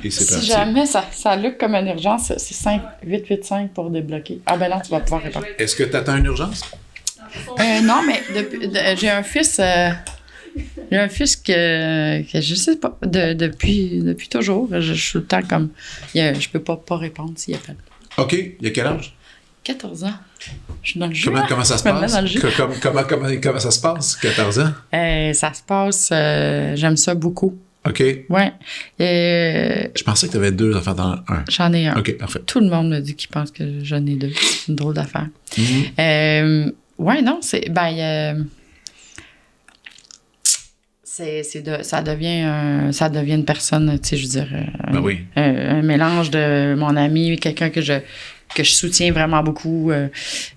Et c'est Si parti. jamais ça look comme une urgence, c'est 5-885 pour débloquer. Ah ben là, tu vas pouvoir répondre. Est-ce que tu attends une urgence? Non, mais j'ai un fils... j'ai un fils que je sais pas, depuis toujours. Je suis tout le temps comme... je peux pas répondre s'il appelle. OK. Il y a quel âge? 14 ans. Je suis dans le jeu. Comment ça se Je me mets passe? dans le jeu. Comment ça se passe, 14 ans? Ça se passe... j'aime ça beaucoup. OK. Ouais. Je pensais que tu avais 2 enfants dans un. J'en ai un. OK, parfait. Tout le monde me dit qu'il pense que j'en ai 2. C'est une drôle d'affaire. Mm-hmm. Ouais, non, c'est... ça devient une personne, tu sais, je veux dire... oui. Un mélange de mon ami, quelqu'un que je soutiens vraiment beaucoup.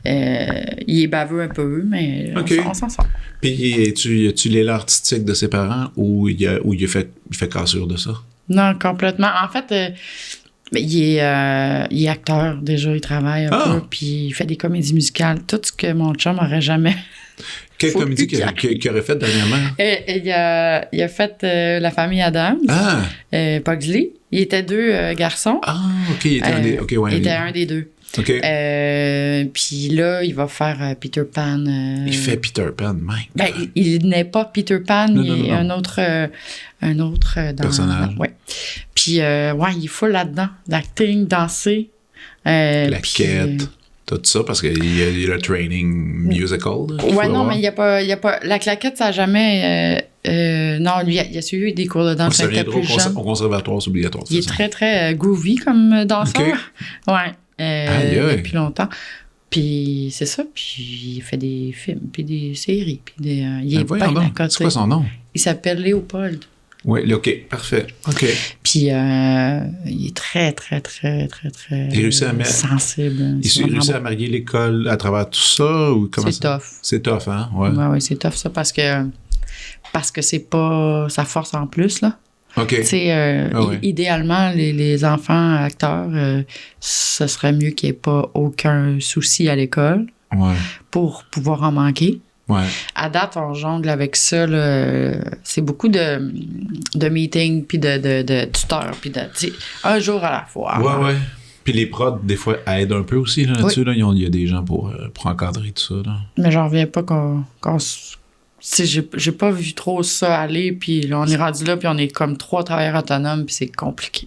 Il est baveux un peu, mais OK. on s'en sort. Puis, tu l'élan artistique de ses parents ou il fait cassure de ça? Non, complètement. En fait, il est acteur déjà, il travaille un peu, puis il fait des comédies musicales. Tout ce que mon chum n'aurait jamais... Quelle comédie qu'il aurait fait dernièrement? Il a fait La famille Adams, Pugsley. Il était 2 garçons. Ah, OK. Il était un des... OK, ouais. Il était un des 2. OK. Puis là, il va faire Peter Pan. Il fait Peter Pan, mec. Il n'est pas Peter Pan, il est un autre personnage. Ouais. Puis, il est full là-dedans. L'acting, danser. La quête. Tout ça, parce qu'il y a le training musical. Ouais, non, mais il y a pas... La claquette, ça n'a jamais... non, lui, il a suivi des cours de danse. Ça viendra au conservatoire, c'est obligatoire. Il est très, très groovy comme danseur. Okay. Ouais. Depuis longtemps. Puis c'est ça, puis il fait des films, puis des séries, puis il est bien à côté. C'est quoi son nom? Il s'appelle Léopold. Oui, OK, parfait. OK. Puis il est très, très, très, très, très sensible. Il réussit à marier l'école à travers tout ça? Ou comment c'est tough. C'est tough, hein? Ouais. Oui, c'est tough ça, parce que c'est pas sa force en plus, là. OK. Tu sais, idéalement, les enfants acteurs, ce serait mieux qu'il n'y ait pas aucun souci à l'école pour pouvoir en manquer. Ouais. À date, on jongle avec ça. Là, c'est beaucoup de meetings, puis de tuteurs, puis un jour à la fois. Ouais. Puis les prods, des fois, aident un peu aussi là-dessus. Là. Il y a des gens pour encadrer tout ça. Là. Mais j'en reviens pas qu'on j'ai pas vu trop ça aller, puis là, on est rendu là, puis on est comme 3 travailleurs autonomes, puis c'est compliqué.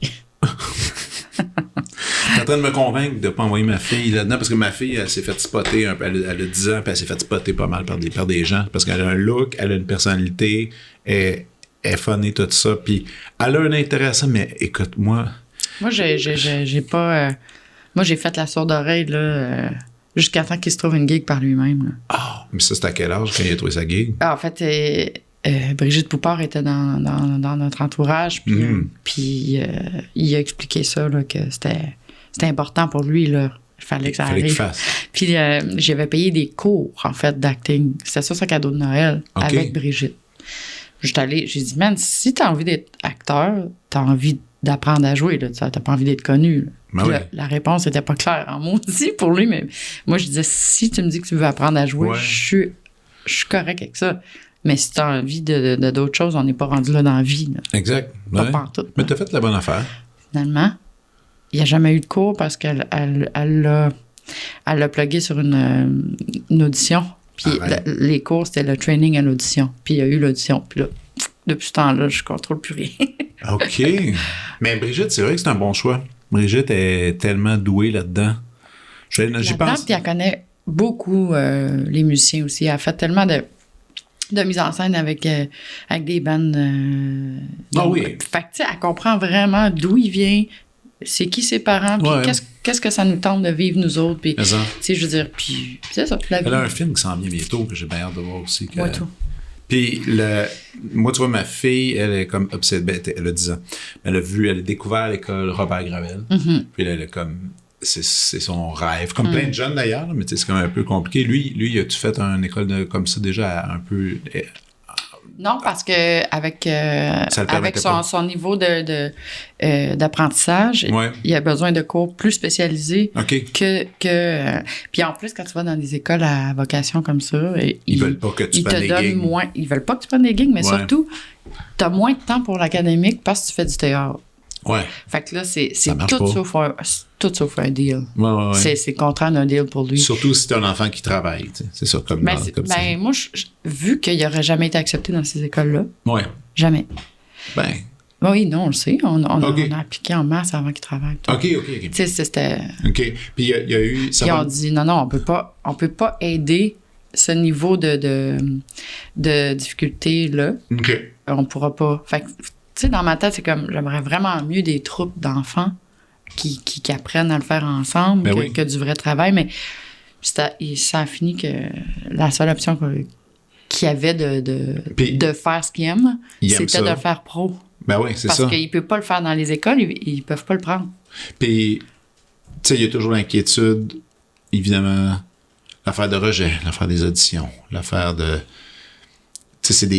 T'es en train de me convaincre de ne pas envoyer ma fille là-dedans, parce que ma fille, elle s'est fait spotter un peu, elle a 10 ans, puis elle s'est fait spotter pas mal par des gens, parce qu'elle a un look, elle a une personnalité, elle est fun et tout ça, puis elle a un intérêt à ça, mais écoute, moi, j'ai pas... moi, j'ai fait la sourde oreille, là... jusqu'à temps qu'il se trouve une gig par lui-même. Mais ça, c'était à quel âge quand il a trouvé sa gig? En fait, Brigitte Poupard était dans notre entourage, puis il a expliqué ça, là, que c'était important pour lui, là. Il fallait que ça arrive. Puis j'avais payé des cours, en fait, d'acting. C'était ça, son cadeau de Noël, avec Brigitte. J'ai dit, man, si t'as envie d'être acteur, t'as envie d'apprendre à jouer, là, t'as pas envie d'être connu, là. La réponse n'était pas claire en maudit pour lui, mais moi, je disais, si tu me dis que tu veux apprendre à jouer, je suis correct avec ça. Mais si tu as envie de d'autres choses, on n'est pas rendu là dans la vie. Là. Exact. Pas partout. Mais tu as fait la bonne affaire. Finalement, il n'y a jamais eu de cours parce qu'elle l'a plugué sur une audition. Puis les cours, c'était le training à l'audition. Puis il y a eu l'audition. Puis là, depuis ce temps-là, je ne contrôle plus rien. OK. Mais Brigitte, c'est vrai que c'est un bon choix. Brigitte est tellement douée là-dedans. J'y pense. Puis elle connaît beaucoup les musiciens aussi. Elle a fait tellement de mise en scène avec des bandes. oui. Fait que, tu sais, elle comprend vraiment d'où il vient, c'est qui ses parents, puis qu'est-ce que ça nous tente de vivre, nous autres. Puis, tu sais, je veux dire, puis c'est ça. Elle a un film qui s'en vient bientôt, que j'ai bien hâte de voir aussi. Moi, tout. Puis, moi, tu vois, ma fille, elle est comme obsédée. Elle a 10 ans. Elle a découvert l'école Robert Gravel. Mm-hmm. Puis, elle est comme c'est son rêve. Comme plein de jeunes, d'ailleurs, mais c'est quand même un peu compliqué. Lui, as-tu fait une école comme ça déjà un peu... Non, parce que avec son niveau d'apprentissage, il a besoin de cours plus spécialisés que puis en plus, quand tu vas dans des écoles à vocation comme ça, ils veulent pas que tu prennes des gigs. Ils veulent pas que tu prennes des gigs, mais surtout, tu as moins de temps pour l'académique parce que tu fais du théâtre. Ouais. Fait que là, c'est tout sauf un deal. Ouais. C'est contraire d'un deal pour lui. Surtout si tu as un enfant qui travaille. C'est ça, comme ça. Moi, vu qu'il n'aurait jamais été accepté dans ces écoles-là. Ouais. Jamais. Oui, non, on le sait. On a appliqué en masse avant qu'il travaille. OK. Tu sais, c'était... OK. Puis il y a eu... Puis on dit, non, on peut pas aider ce niveau de difficulté-là. OK. On pourra pas... Fait que, tu sais, dans ma tête, c'est comme, j'aimerais vraiment mieux des troupes d'enfants qui apprennent à le faire ensemble que du vrai travail, mais ça a fini que la seule option qu'il y avait de faire ce qu'il aime, c'était de le faire pro. Ben oui, c'est ça. Parce qu'il ne peut pas le faire dans les écoles, ils peuvent pas le prendre. Puis, tu sais, il y a toujours l'inquiétude, évidemment, l'affaire de rejet, l'affaire des auditions, l'affaire de... Tu sais,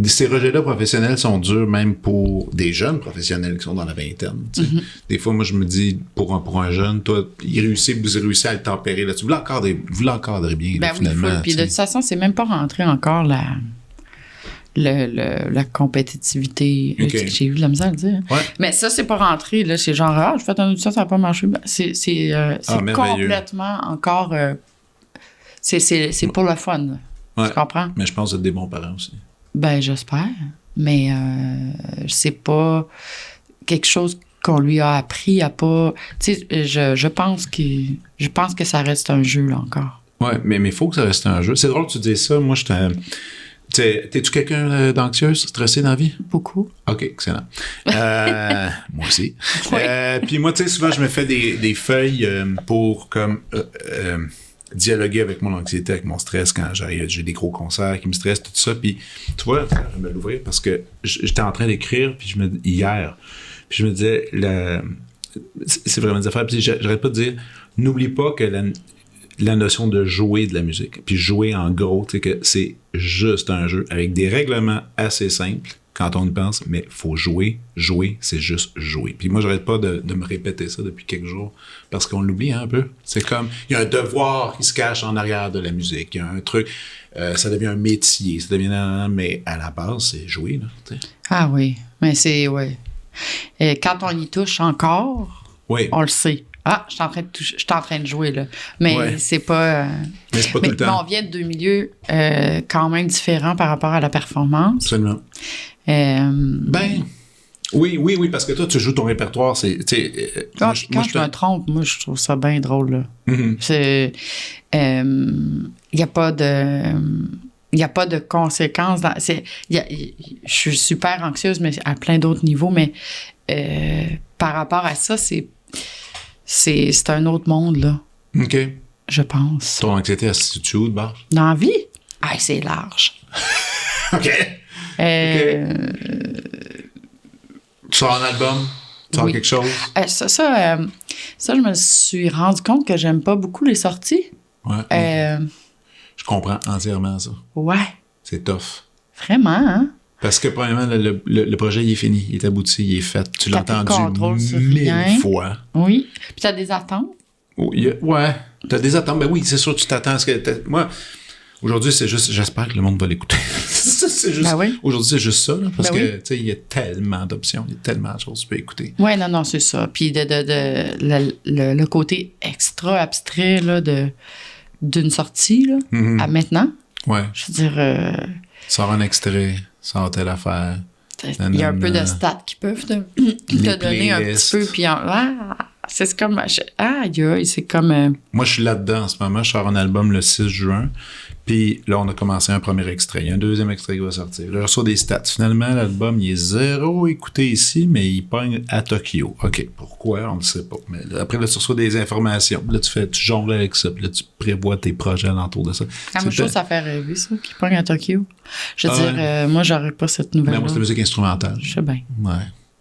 ces rejets-là professionnels sont durs même pour des jeunes professionnels qui sont dans la vingtaine. Mm-hmm. Des fois, moi, je me dis, pour un jeune, toi, vous réussissez à le tempérer. Là. Vous l'encadrez bien, là, finalement. Puis de toute façon, c'est même pas rentré encore la compétitivité. Okay. J'ai eu de la misère à le dire. Ouais. Mais ça, c'est pas rentré. Là. C'est genre, je fais un audition, ça n'a pas marché. C'est complètement encore... c'est pour le fun. Ouais. Tu comprends? Mais je pense que vous êtes des bons parents aussi. Ben, j'espère. Mais c'est pas quelque chose qu'on lui a appris à pas... Tu sais, je pense que ça reste un jeu, là, encore. Ouais, mais il faut que ça reste un jeu. C'est drôle que tu dises ça. Moi, t'es-tu quelqu'un d'anxieuse, stressé dans la vie? Beaucoup. OK, excellent. Moi aussi. Oui. Puis moi, tu sais, souvent, je me fais des feuilles pour comme... dialoguer avec mon anxiété, avec mon stress quand j'ai des gros concerts qui me stressent, tout ça. Puis, tu vois, je vais me l'ouvrir parce que j'étais en train d'écrire, puis hier, puis je me disais, c'est vraiment des affaires, puis j'arrête pas de dire, n'oublie pas que la notion de jouer de la musique, puis jouer en gros, tu sais, que c'est juste un jeu avec des règlements assez simples quand on y pense, mais il faut jouer, c'est juste jouer. Puis moi, j'arrête pas de me répéter ça depuis quelques jours, parce qu'on l'oublie un peu. C'est comme, il y a un devoir qui se cache en arrière de la musique, il y a un truc, ça devient un métier, mais à la base, c'est jouer, là, tu sais. Ah oui, mais c'est, Et quand on y touche encore, on le sait. Ah, je suis en train de jouer, là. Mais c'est pas... mais c'est pas tout le temps. On vient de deux milieux quand même différents par rapport à la performance. Absolument. Oui, parce que toi, tu joues ton répertoire, quand je me trompe, moi, je trouve ça bien drôle, là. Mm-hmm. C'est... Il n'y a pas de conséquences. Je suis super anxieuse, mais à plein d'autres niveaux, mais par rapport à ça, c'est un autre monde, là. OK. Je pense. Ton anxiété, elle se situe où de bord? Dans la vie? C'est large. OK. Tu sors un album? Tu sors quelque chose? Ça, je me suis rendu compte que j'aime pas beaucoup les sorties. Ouais. Je comprends entièrement ça. Ouais. C'est tough. Vraiment, hein? Parce que, premièrement, le projet, il est fini, il est abouti, il est fait. Tu l'as entendu 1000 fois. Oui. Puis t'as des attentes? Ouais. T'as des attentes. Ben oui, c'est sûr, tu t'attends à ce que... Moi, aujourd'hui, c'est juste... J'espère que le monde va l'écouter. C'est juste... Aujourd'hui, c'est juste ça, là, parce que, tu sais, il y a tellement d'options, il y a tellement de choses que tu peux écouter. Oui, non, c'est ça. Puis le côté extra abstrait, là, d'une sortie, là, à maintenant. Ouais. Je veux dire... Sors un extrait... Sans telle affaire. Il y a un peu de stats qui peuvent te donner un petit peu. Puis c'est comme... c'est comme... Moi, je suis là-dedans en ce moment. Je sors un album le 6 juin. Puis là, on a commencé un premier extrait. Il y a un deuxième extrait qui va sortir. Là, je reçois des stats. Finalement, l'album, il est 0 écouté ici, mais il pogne à Tokyo. OK, pourquoi? On ne le sait pas. Mais là, après, là, tu reçois des informations. Là, tu jongles avec ça. Puis là, tu prévois tes projets alentour de ça. Moi, je trouve ça fait rêver, ça, qu'il pogne à Tokyo. Je veux dire, moi, j'aurais pas cette nouvelle-là. Mais moi, c'est la musique instrumentale. Je sais bien. Ouais.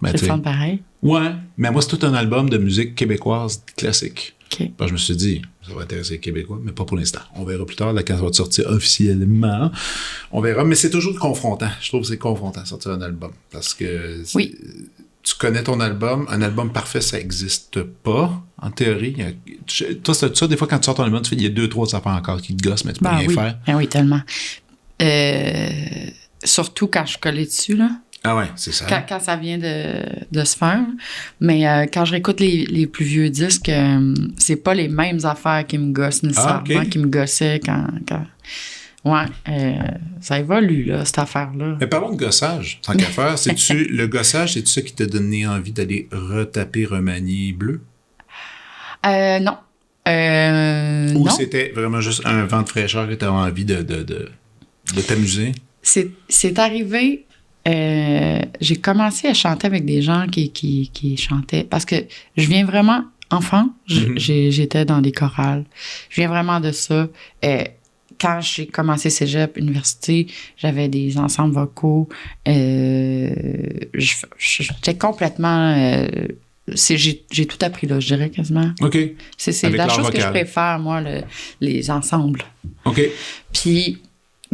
C'est le fun pareil. Ouais, mais moi, c'est tout un album de musique québécoise classique. OK. Je me suis dit, ça va intéresser les Québécois, mais pas pour l'instant. On verra plus tard, là, quand ça va sortir officiellement. On verra, mais c'est toujours confrontant. Je trouve que c'est confrontant de sortir un album. Parce que tu connais ton album. Un album parfait, ça n'existe pas, en théorie. Toi, c'est ça, des fois, quand tu sors ton album, tu fais, il y a 2-3 affaires encore qui te gossent, mais tu peux rien faire. Ben oui, tellement. Surtout quand je suis collée dessus, là. Ah ouais, c'est ça. Quand ça vient de se faire. Mais quand je réécoute les plus vieux disques, c'est pas les mêmes affaires qui me gossent nécessairement, qui me gossaient quand... Ouais, ça évolue, là, cette affaire-là. Mais parlons de gossage, tant qu'à faire. Le gossage, c'est-tu ça qui t'a donné envie d'aller retaper Remanié Bleu? Non. Ou c'était vraiment juste un vent de fraîcheur que t'avais envie de t'amuser? C'est arrivé... j'ai commencé à chanter avec des gens qui chantaient parce que je viens vraiment enfant, j'étais dans des chorales, je viens vraiment de ça. Quand j'ai commencé cégep, université, j'avais des ensembles vocaux, j'étais complètement j'ai tout appris là, je dirais quasiment. OK. C'est la chose que je préfère, moi, les ensembles. OK. Puis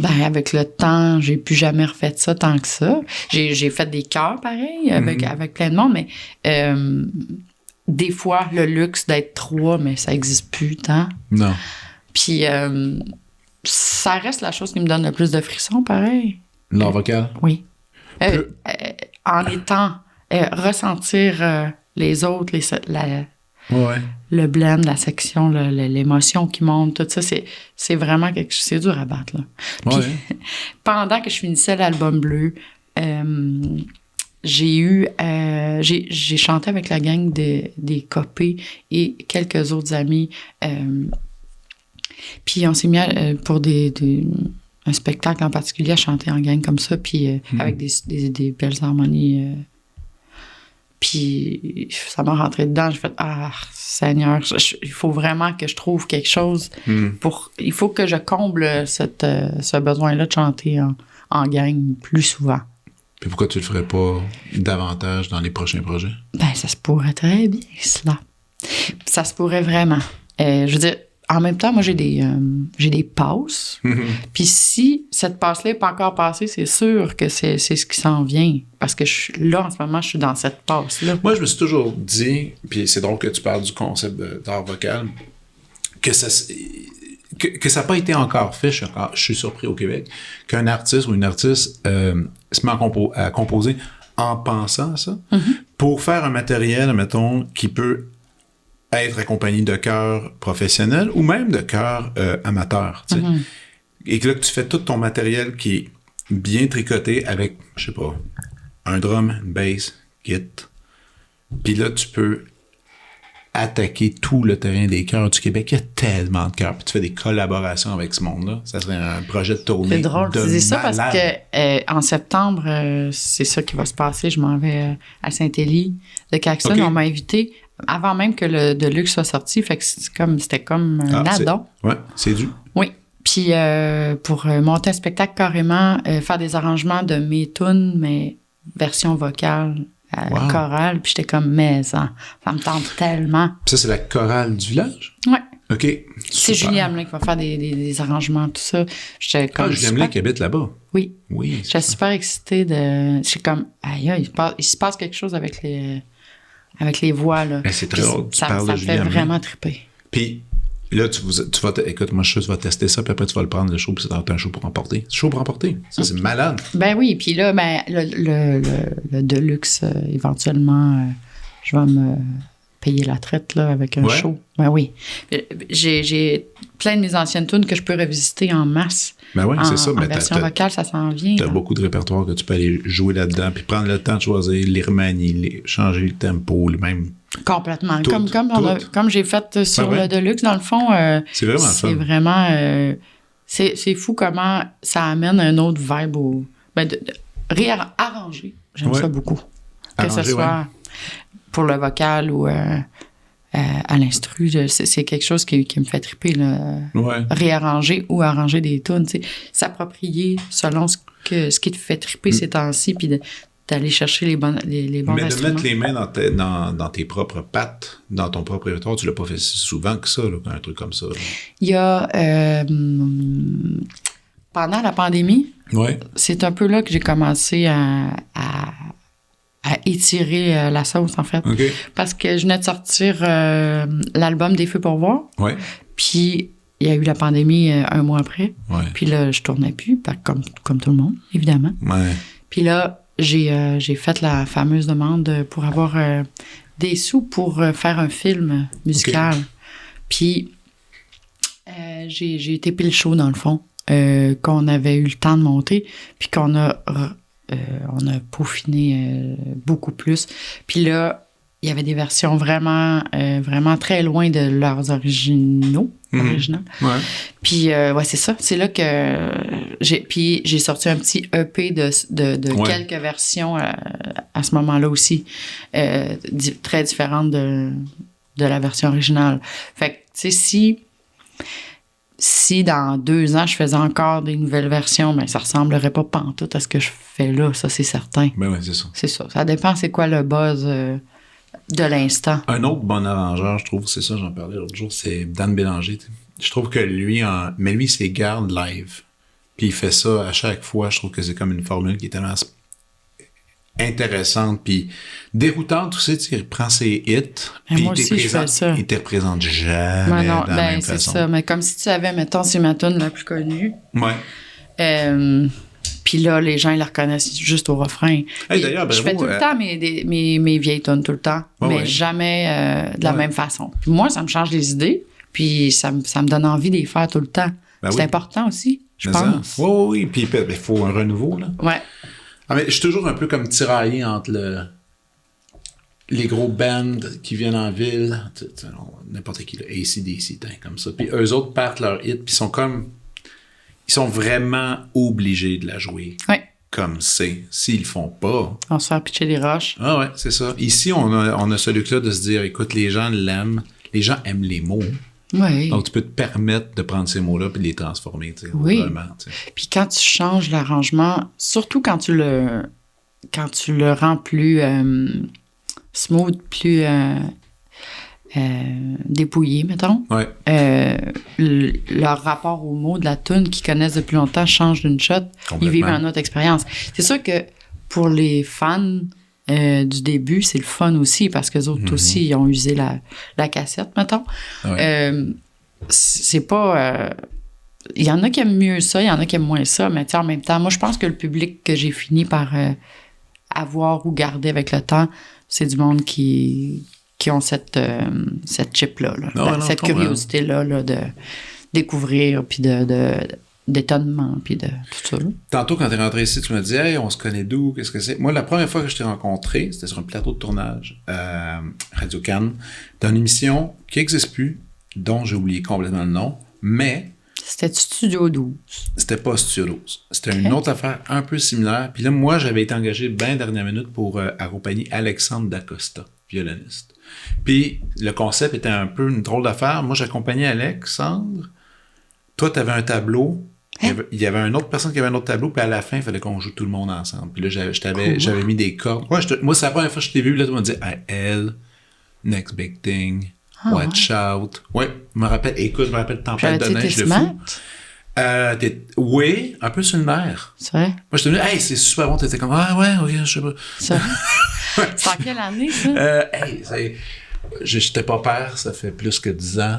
avec le temps, j'ai plus jamais refait ça tant que ça. J'ai fait des chœurs pareil avec plein de monde, mais des fois, le luxe d'être 3, mais ça n'existe plus tant. Non. Puis ça reste la chose qui me donne le plus de frissons, pareil. L'art vocal? Oui. En étant... ressentir les autres, le blend, la section, l'émotion qui monte, tout ça, c'est vraiment quelque chose, c'est dur à battre, là. Puis, pendant que je finissais l'album bleu, j'ai chanté avec la gang des Copés et quelques autres amis. Puis on s'est mis pour un spectacle en particulier à chanter en gang comme ça, puis avec des belles harmonies. Puis ça m'a rentré dedans. J'ai fait « Ah, Seigneur, il faut vraiment que je trouve quelque chose il faut que je comble ce besoin-là de chanter en gang plus souvent. » Puis pourquoi tu le ferais pas davantage dans les prochains projets? Ça se pourrait très bien, cela. Ça se pourrait vraiment. Je veux dire, en même temps, moi, j'ai des passes. Puis si cette passe-là n'est pas encore passée, c'est sûr que c'est ce qui s'en vient. Parce que en ce moment, je suis dans cette passe-là. Moi, je me suis toujours dit, puis c'est drôle que tu parles du concept d'art vocal, que ça n'a pas été encore fait, je suis surpris au Québec, qu'un artiste ou une artiste se met à composer en pensant à ça, pour faire un matériel, mettons, qui peut être accompagné de chœurs professionnels ou même de chœurs amateurs, tu sais. Et que là, que tu fais tout ton matériel qui est bien tricoté avec, je sais pas, un drum, une bass, git. Puis là, tu peux attaquer tout le terrain des chœurs du Québec. Il y a tellement de chœurs. Puis tu fais des collaborations avec ce monde-là. Ça serait un projet de tournée. C'est drôle, c'est ça parce que en septembre, c'est ça qui va se passer. Je m'en vais à Saint-Élie de Caxton. On m'a invité avant même que le Deluxe soit sorti. Fait que c'était comme un addon. Ouais, c'est dû. Oui. Puis pour monter un spectacle carrément, faire des arrangements de mes tunes, mais version vocale, chorale. Puis j'étais comme, mais ça me tente tellement. Puis ça, c'est la chorale du village? Oui. OK. C'est Julie Hamelin qui va faire des arrangements, tout ça. J'étais comme Julie Hamelin qui habite là-bas? Oui. Oui. J'étais super excitée J'étais comme, aïe, il se passe quelque chose avec les voix, là. C'est très drôle. Ça me fait vraiment triper. Puis là, tu vas écoute, moi, je suis sûr que tu vas tester ça, puis après, tu vas le prendre, le show, puis c'est un show pour emporter. C'est chaud pour emporter. Ça, c'est malade. Ben oui, puis là, le Deluxe, éventuellement, je vais me payer la traite, là, avec un show. Ben oui. J'ai plein de mes anciennes tunes que je peux revisiter en masse. Ben oui, c'est ça. En version vocale, ça s'en vient. T'as beaucoup de répertoire que tu peux aller jouer là-dedans, puis prendre le temps de choisir, les remanier, changer le tempo, même... Complètement. Comme j'ai fait sur le Deluxe, dans le fond, c'est vraiment ça. C'est vraiment... c'est fou comment ça amène un autre vibe de réarranger. J'aime ça beaucoup. Arranger, que ce soit pour le vocal ou à l'instru, c'est quelque chose qui me fait triper. Là. Réarranger ou arranger des tunes. S'approprier selon ce qui te fait triper ces temps-ci, puis d'aller chercher les bons Mais instruments. de mettre les mains dans tes propres pattes, dans ton propre répertoire, tu l'as pas fait si souvent que ça, là, un truc comme ça. Là. Il y a... pendant la pandémie, c'est un peu là que j'ai commencé à étirer la sauce, en fait. Okay. Parce que je venais de sortir l'album Des Feux pour voir. Ouais. Puis il y a eu la pandémie un mois après. Ouais. Puis là, je tournais plus, comme tout le monde, évidemment. Ouais. Puis là, j'ai fait la fameuse demande pour avoir des sous pour faire un film musical. Okay. Puis j'ai été pile chaud, dans le fond, qu'on avait eu le temps de monter, puis qu'on a peaufiné beaucoup plus. Puis là, il y avait des versions vraiment très loin de leurs originaux. Original. Ouais. Puis, c'est ça. C'est là que j'ai sorti un petit EP de quelques versions à ce moment-là aussi, très différentes de la version originale. Fait que, tu sais, si dans 2 ans, je faisais encore des nouvelles versions, mais ça ressemblerait pas pantoute à ce que je fais là, ça, c'est certain. Ben oui, c'est ça. C'est ça. Ça dépend c'est quoi le buzz de l'instant. Un autre bon arrangeur, je trouve, c'est ça, j'en parlais l'autre jour, c'est Dan Bélanger. Je trouve que lui, mais lui, c'est garde live. Puis il fait ça à chaque fois. Je trouve que c'est comme une formule qui est tellement intéressante puis déroutante aussi. Il prend ses hits. Puis moi aussi, je fais ça. Il te représente jamais de la même façon. C'est ça. Mais comme si tu savais, mettons, c'est ma tune la plus connue. Ouais. Puis là, les gens, ils la reconnaissent juste au refrain. Hey, d'ailleurs, je fais tout le temps mes vieilles tunes, tout le temps. Mais jamais de la même façon. Puis moi, ça me change les idées. Puis ça me donne envie de les faire tout le temps. C'est important aussi, je pense. Oui. Puis il faut un renouveau, là. Ouais. Ah, mais je suis toujours un peu comme tiraillé entre les gros bands qui viennent en ville, n'importe qui, AC/DC, comme ça. Puis eux autres partent leur hit, puis ils sont vraiment obligés de la jouer. Ouais. Comme c'est. S'ils le font pas... On se fait pitcher des roches. Ah ouais, c'est ça. Ici, on a ce luxe-là de se dire, écoute, les gens l'aiment. Les gens aiment les mots. Oui. Donc, tu peux te permettre de prendre ces mots-là et de les transformer. Oui. Vraiment, puis quand tu changes l'arrangement, surtout quand tu le rends plus smooth, plus dépouillé, mettons, leur rapport aux mots de la tune qu'ils connaissent depuis longtemps change d'une shot. Ils vivent une autre expérience. C'est sûr que pour les fans du début, c'est le fun aussi parce qu'eux autres aussi, ils ont usé la cassette, mettons. C'est pas... Il y en a qui aiment mieux ça, il y en a qui aiment moins ça, mais en même temps, moi, je pense que le public que j'ai fini par avoir ou garder avec le temps, c'est du monde qui ont cette chip-là, cette curiosité-là de découvrir, puis d'étonnement, puis de tout ça. Tantôt, quand t'es rentré ici, tu me dis « Hey, on se connaît d'où? Qu'est-ce que c'est? » Moi, la première fois que je t'ai rencontré, c'était sur un plateau de tournage à Radio Cannes, dans une émission qui n'existe plus, dont j'ai oublié complètement le nom, mais... C'était Studio 12. C'était pas Studio 12. C'était une autre affaire un peu similaire. Puis là, moi, j'avais été engagé bien dernière minute pour accompagner Alexandre Dacosta, violoniste. Puis le concept était un peu une drôle d'affaire. Moi, j'accompagnais Alexandre. Toi, t'avais un tableau. Il y avait une autre personne qui avait un autre tableau, puis à la fin, il fallait qu'on joue tout le monde ensemble. Puis là, j'avais mis des cordes. Moi, c'est la première fois que je t'ai vu, là, tu m'as dit hey, elle, next big thing, watch out. Ouais, je me rappelle Tempête de neige, le fou. Oui, un peu sur le nerf. C'est vrai? Moi, je t'ai dit, hey, c'est super bon. T'étais comme, ah ouais, ok, je sais pas. Ça. C'est en quelle année, ça? J'étais pas père, ça fait plus que 10 ans.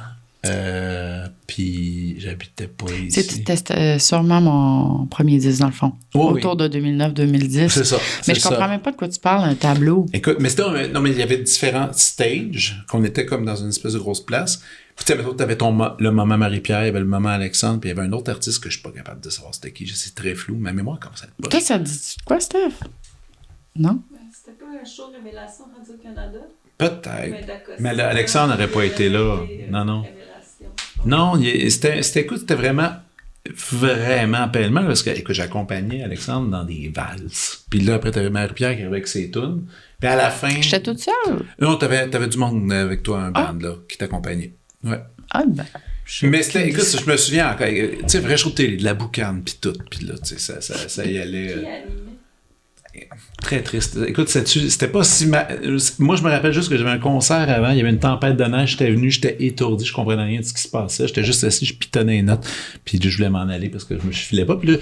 Puis j'habitais pas ici. C'était sûrement mon premier disque, dans le fond. Autour de 2009-2010. C'est ça. Mais je comprends même pas de quoi tu parles, un tableau. Écoute, mais il y avait différents stages, qu'on était comme dans une espèce de grosse place. Puis tu sais, t'avais le moment Marie-Pierre, il y avait le moment Alexandre, puis il y avait un autre artiste que je suis pas capable de savoir c'était qui. C'est très flou. Ma mémoire commence à être pas. Toi, ça dit quoi, Steph? Non? C'était pas un show Révélation Radio-Canada? Peut-être. Mais Alexandre n'aurait pas été là. Non. Non, c'était vraiment pêle-mêle parce que, écoute, j'accompagnais Alexandre dans des valses. Puis là, après, t'avais Marie-Pierre qui arrivait avec ses tunes. Puis à la fin... J'étais toute seule? Non, t'avais du monde avec toi, un band, là, qui t'accompagnait. Ouais. Ah, ben... Mais c'était, écoute, je me souviens encore, tu sais, vrai show de télé, de la boucane, puis tout. Puis là, tu sais, ça y allait... très triste. Écoute, c'était pas si... Moi, je me rappelle juste que j'avais un concert avant, il y avait une tempête de neige, j'étais venu, j'étais étourdi, je comprenais rien de ce qui se passait, j'étais juste assis, je pitonnais les notes, puis je voulais m'en aller parce que je me filais pas, puis là,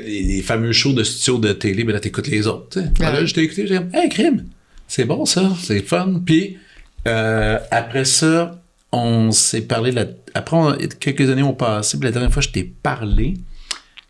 les fameux shows de studio de télé, ben là, t'écoutes les autres, tu sais. Là, je t'ai écouté, j'ai dit « Hey, crime! C'est bon, ça, c'est fun. » Puis, après ça, on s'est parlé... Après, quelques années ont passé, puis la dernière fois que je t'ai parlé,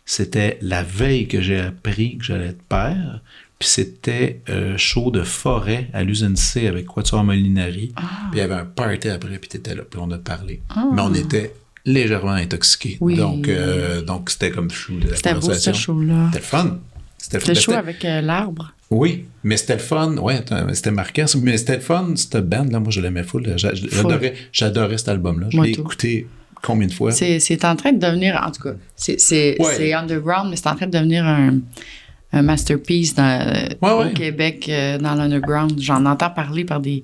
c'était la veille que j'ai appris que j'allais être père. Puis c'était show de forêt à l'usine C avec Quatuor Molinari. Puis il y avait un party après, puis t'étais là, puis on a parlé. Mais on était légèrement intoxiqués. Oui. Donc c'était comme chou. C'était beau, ce show-là. C'était le fun. C'était chaud avec l'arbre. Oui, mais c'était le fun. Ouais, c'était marquant. Mais c'était le fun, cette band-là. Moi, je l'aimais full. J'adorais cet album-là. Je l'ai écouté combien de fois? C'est en train de devenir, en tout cas, c'est underground, mais c'est en train de devenir un masterpiece au Québec, dans l'underground. J'en entends parler par des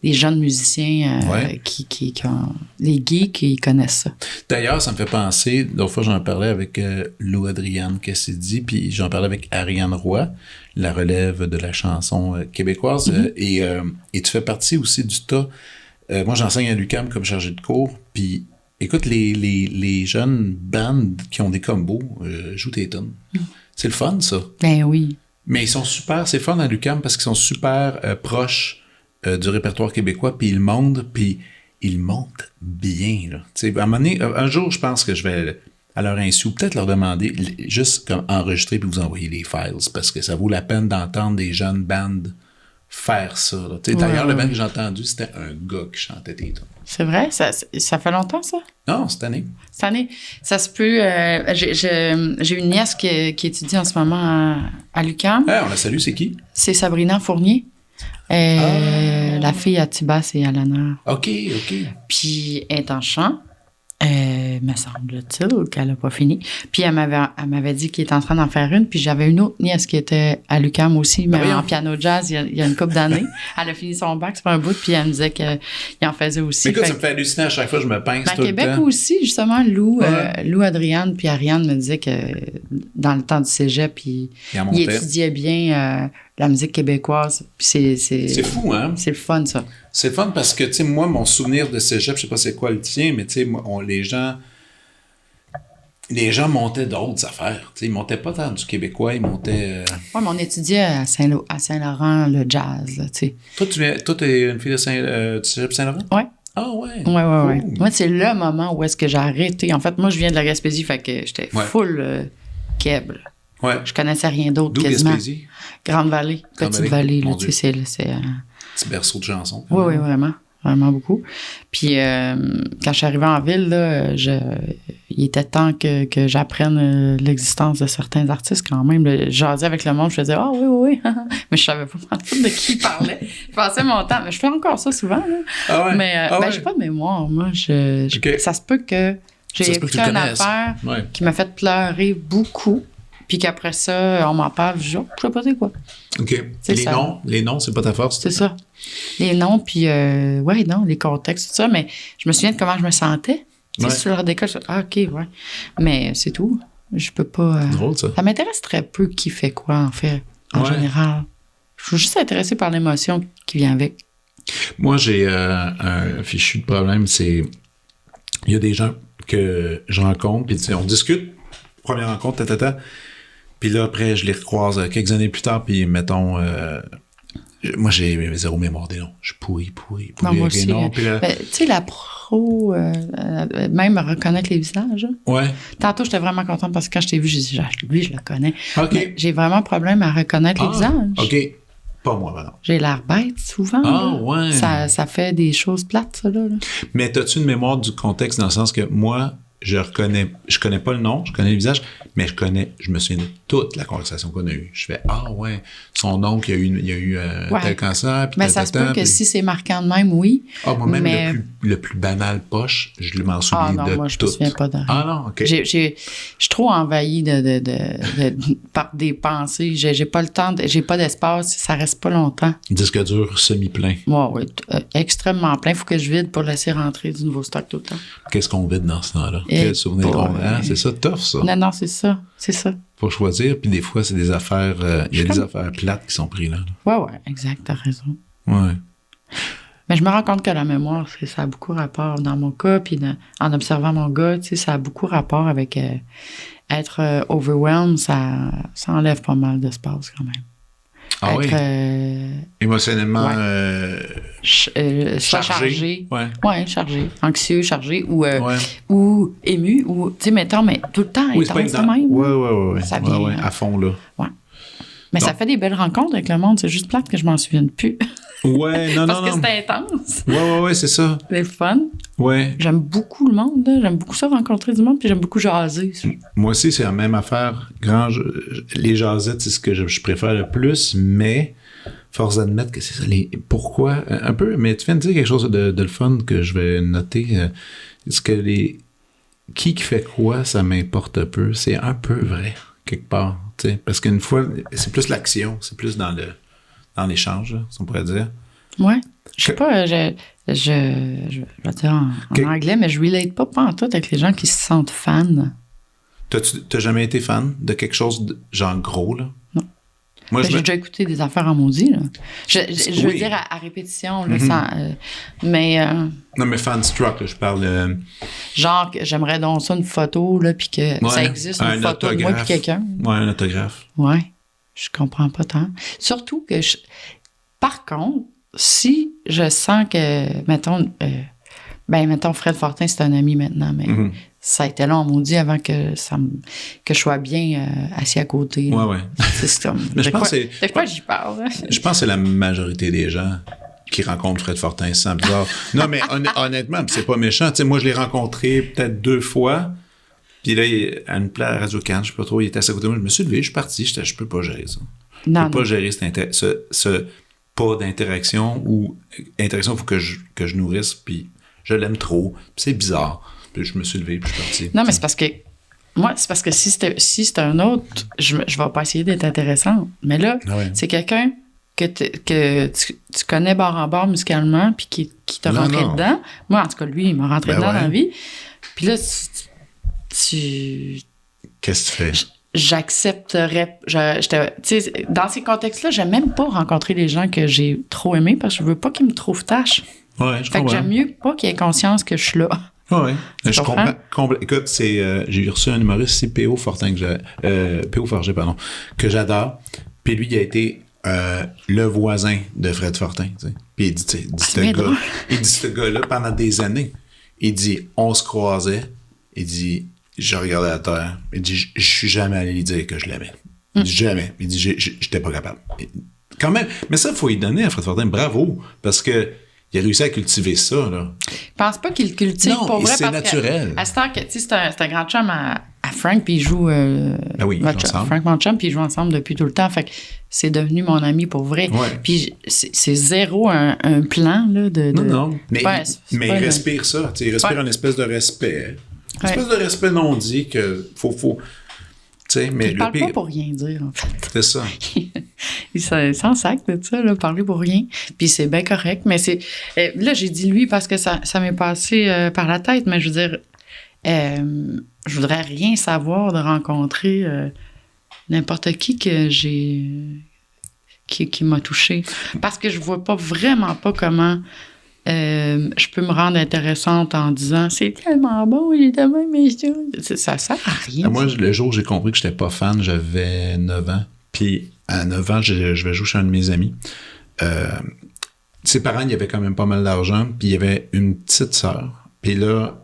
jeunes musiciens qui ont... Les geeks, qui connaissent ça. D'ailleurs, ça me fait penser, l'autre fois, j'en parlais avec Lou Adrienne Cassidy, puis j'en parlais avec Ariane Roy, la relève de la chanson québécoise, et tu fais partie aussi du tas. Moi, j'enseigne à l'UQAM comme chargé de cours, puis écoute, les jeunes bandes qui ont des combos jouent tes tunes. C'est le fun, ça. Ben oui. Mais ils sont super, c'est fun à l'UQAM parce qu'ils sont super proches du répertoire québécois, puis ils montent bien, là. Tu sais, à un moment donné, un jour, je pense que je vais, à leur insu, peut-être leur demander, juste comme enregistrer puis vous envoyer les files, parce que ça vaut la peine d'entendre des jeunes bandes faire ça. D'ailleurs, le band que j'ai entendu, c'était un gars qui chantait tes tunes. C'est vrai? Ça fait longtemps, ça? Non, cette année. Cette année, ça se peut... j'ai une nièce qui étudie en ce moment à l'UQAM. On la salue, c'est qui? C'est Sabrina Fournier. La fille à Tibas et à l'honneur. OK. Puis elle est en chant. Me semble-t-il qu'elle n'a pas fini. Puis elle m'avait dit qu'elle était en train d'en faire une. Puis j'avais une autre nièce qui était à l'UQAM aussi, mais en piano jazz il y a une couple d'années. Elle a fini son bac, c'est pas un bout, puis elle me disait qu'il en faisait aussi. Mais écoute, ça me fait halluciner à chaque fois, je me pince tout Québec le temps. aussi, justement, Lou Adrienne puis Ariane me disaient que dans le temps du cégep, il étudiait bien la musique québécoise. Puis c'est fou, hein? C'est le fun, ça. C'est le fun parce que, tu sais, moi, mon souvenir de cégep, je sais pas c'est quoi le tien, mais tu sais, les gens montaient d'autres affaires. Tu sais, ils montaient pas tant du québécois, ils montaient... Oui, mais on étudiait à Saint-Laurent le jazz, là, tu sais. Toi, t'es une fille de du cégep Saint-Laurent? Oui. Ah ouais? Oui. Moi, c'est le moment où est-ce que j'ai arrêté. En fait, moi, je viens de la Gaspésie, fait que j'étais full Québec. Ouais. Je connaissais rien d'autre D'où quasiment. Gaspésie? Petite Vallée, là, tu sais, c'est... Petit berceau de chansons. Oui, vraiment. Vraiment beaucoup. Puis, quand je suis arrivée en ville, là, il était temps que j'apprenne l'existence de certains artistes quand même. Je jasais avec le monde, je faisais « Ah oui. » Mais je savais pas de qui il parlait. Je passais mon temps. Mais je fais encore ça souvent. Là. Ah ouais? Mais j'ai pas de mémoire. Moi, ça se peut que j'ai écouté une affaire qui m'a fait pleurer beaucoup. Puis qu'après ça, on m'en parle, je sais pas c'est quoi. OK. Les noms, c'est pas ta force. C'est ça. Les noms, puis les contextes, tout ça. Mais je me souviens de comment je me sentais. Tu sais, sur le décolle, OK, ouais. Mais c'est tout. Je peux pas... drôle, ça. Ça m'intéresse très peu qui fait quoi, en fait, en général. Je suis juste intéressée par l'émotion qui vient avec. Moi, j'ai un fichu de problème, c'est... Il y a des gens que je rencontre, puis on discute, première rencontre, puis là, après, je les recroise quelques années plus tard, puis mettons... moi, j'ai zéro mémoire des noms. Je suis pourri non, moi avec les noms. tu sais, la pro, même reconnaître les visages. Ouais. Tantôt, j'étais vraiment contente parce que quand je t'ai vu, j'ai dit, lui, je le connais. OK. Mais j'ai vraiment un problème à reconnaître les visages. OK. Pas moi, maintenant. J'ai l'air bête, souvent. Ouais. Ça fait des choses plates, ça, là. Mais as-tu une mémoire du contexte dans le sens que moi... Je connais pas le nom, je connais le visage, mais je me souviens de toute la conversation qu'on a eue. Je fais, son oncle, il y a eu tel cancer. Mais ça se peut que si c'est marquant de même, oui. Moi-même, le plus banal poche, je m'en souviens de tout. Ah non, moi, je me souviens pas de rien. Ah non, OK. Je suis trop envahie par des pensées. J'ai pas le temps, j'ai pas d'espace, ça reste pas longtemps. Disque dur semi-plein. Oui, extrêmement plein. Il faut que je vide pour laisser rentrer du nouveau stock tout le temps. Qu'est-ce qu'on vide dans ce temps-là? Quel souvenir on a. C'est ça, tough, ça. Non, c'est ça. C'est ça. Faut choisir, puis des fois, c'est des affaires... Il y a des affaires plates qui sont prises là. Ouais, exact, t'as raison. Ouais. Mais je me rends compte que la mémoire, ça a beaucoup rapport dans mon cas, puis en observant mon gars, tu sais, ça a beaucoup rapport avec être overwhelmed, ça enlève pas mal d'espace quand même. Ah être, oui? Émotionnellement chargé. Ouais, chargé. Anxieux, chargé ou ému, ou, tu sais, mettons, mais tout le temps intense quand même. Ouais. Ça vient, à fond, là. Ouais. Mais ça fait des belles rencontres avec le monde, c'est juste plate que je m'en souvienne plus. Ouais, non. Parce que c'était intense. Ouais, c'est ça. C'est fun. Ouais. J'aime beaucoup le monde, là. J'aime beaucoup ça, rencontrer du monde, puis j'aime beaucoup jaser. Moi aussi, c'est la même affaire. Les jasettes, c'est ce que je préfère le plus, mais force d'admettre que c'est ça. Pourquoi? Un peu, mais tu viens de dire quelque chose de le fun que je vais noter. Est-ce que qui fait quoi, ça m'importe peu. C'est un peu vrai, quelque part. T'sais. Parce qu'une fois, c'est plus l'action, c'est plus dans l'échange, si on pourrait dire. Ouais. Je sais pas, je vais dire en anglais, mais je relate pas en tout avec les gens qui se sentent fans. T'as jamais été fan de quelque chose de, genre gros, là? Non. Moi, j'ai déjà écouté des affaires en maudit, là. Je veux dire à répétition, là, mais... Non, mais fan-struck, là, je parle... Genre, j'aimerais donc ça une photo, là, puis que ça existe, une photo de moi puis quelqu'un. Ouais, un autographe. Ouais, je comprends pas tant. Surtout que, par contre, si je sens que, mettons, Fred Fortin, c'est un ami maintenant, mais ça a été long, on m'a dit, avant que je sois bien assis à côté. Là. Ouais. C'est comme, mais je pense de quoi j'y parle? Hein? Je pense que c'est la majorité des gens qui rencontrent Fred Fortin, c'est bizarre. Non, mais honnêtement, c'est pas méchant. Tu sais, moi, je l'ai rencontré peut-être 2 fois, puis là, à une place à Radio-Can, je sais pas trop, il était assis à côté de moi, je me suis levé, je suis parti, je peux pas gérer ça. Je peux pas gérer ce pas d'interaction ou interaction, il faut que je nourrisse, puis je l'aime trop, puis c'est bizarre. Puis je me suis levé, puis je suis parti. Non, mais c'est parce que si c'était un autre, je vais pas essayer d'être intéressante. Mais là, c'est quelqu'un que tu connais bord en bord musicalement, puis qui t'a rentré dedans. Moi, en tout cas, lui, il m'a rentré dedans dans la vie. Puis là, Qu'est-ce que tu fais? J'accepterais. Dans ces contextes-là, j'aime même pas rencontrer les gens que j'ai trop aimés parce que je veux pas qu'ils me trouvent tâche. Ouais, je comprends. Fait que j'aime mieux pas qu'ils aient conscience que je suis là. Oui, je comprends. Écoute, j'ai reçu un humoriste ici, P.O. Fortin, P.O. Forger, pardon, que j'adore. Puis lui, il a été le voisin de Fred Fortin. T'sais. Puis il dit, ce gars-là, pendant des années, il dit, on se croisait, il dit, je regardais la terre, il dit, je suis jamais allé lui dire que je l'aimais. Il dit, jamais. Il dit, j'étais pas capable. Quand même, mais ça, il faut y donner à Fred Fortin, bravo, parce que il a réussi à cultiver ça, là. Je pense pas qu'il le cultive pour vrai. C'est naturel. À ce temps que, tu sais, c'est un grand chum à Frank, puis il joue... Frank, mon chum, puis ils jouent ensemble depuis tout le temps. Fait que c'est devenu mon ami pour vrai. Ouais. Puis c'est zéro un plan, là, de... Non. Mais il respire ça. Tu sais, il respire une espèce de respect. Une espèce de respect non dit que faut... Mais il parle pas pour rien dire, en fait. C'est ça. Il s'en sac de ça, là, parler pour rien. Puis c'est bien correct, mais c'est... là, j'ai dit lui parce que ça m'est passé par la tête, mais je veux dire, je voudrais rien savoir de rencontrer n'importe qui que j'ai... qui m'a touchée. Parce que je vois vraiment pas comment... je peux me rendre intéressante en disant c'est tellement bon, il est tellement méchant. Ça sert à rien. Moi, le jour où j'ai compris que j'étais pas fan, j'avais 9 ans. Puis à 9 ans, je vais jouer chez un de mes amis. Ses parents, il y avait quand même pas mal d'argent. Puis il y avait une petite sœur. Puis là,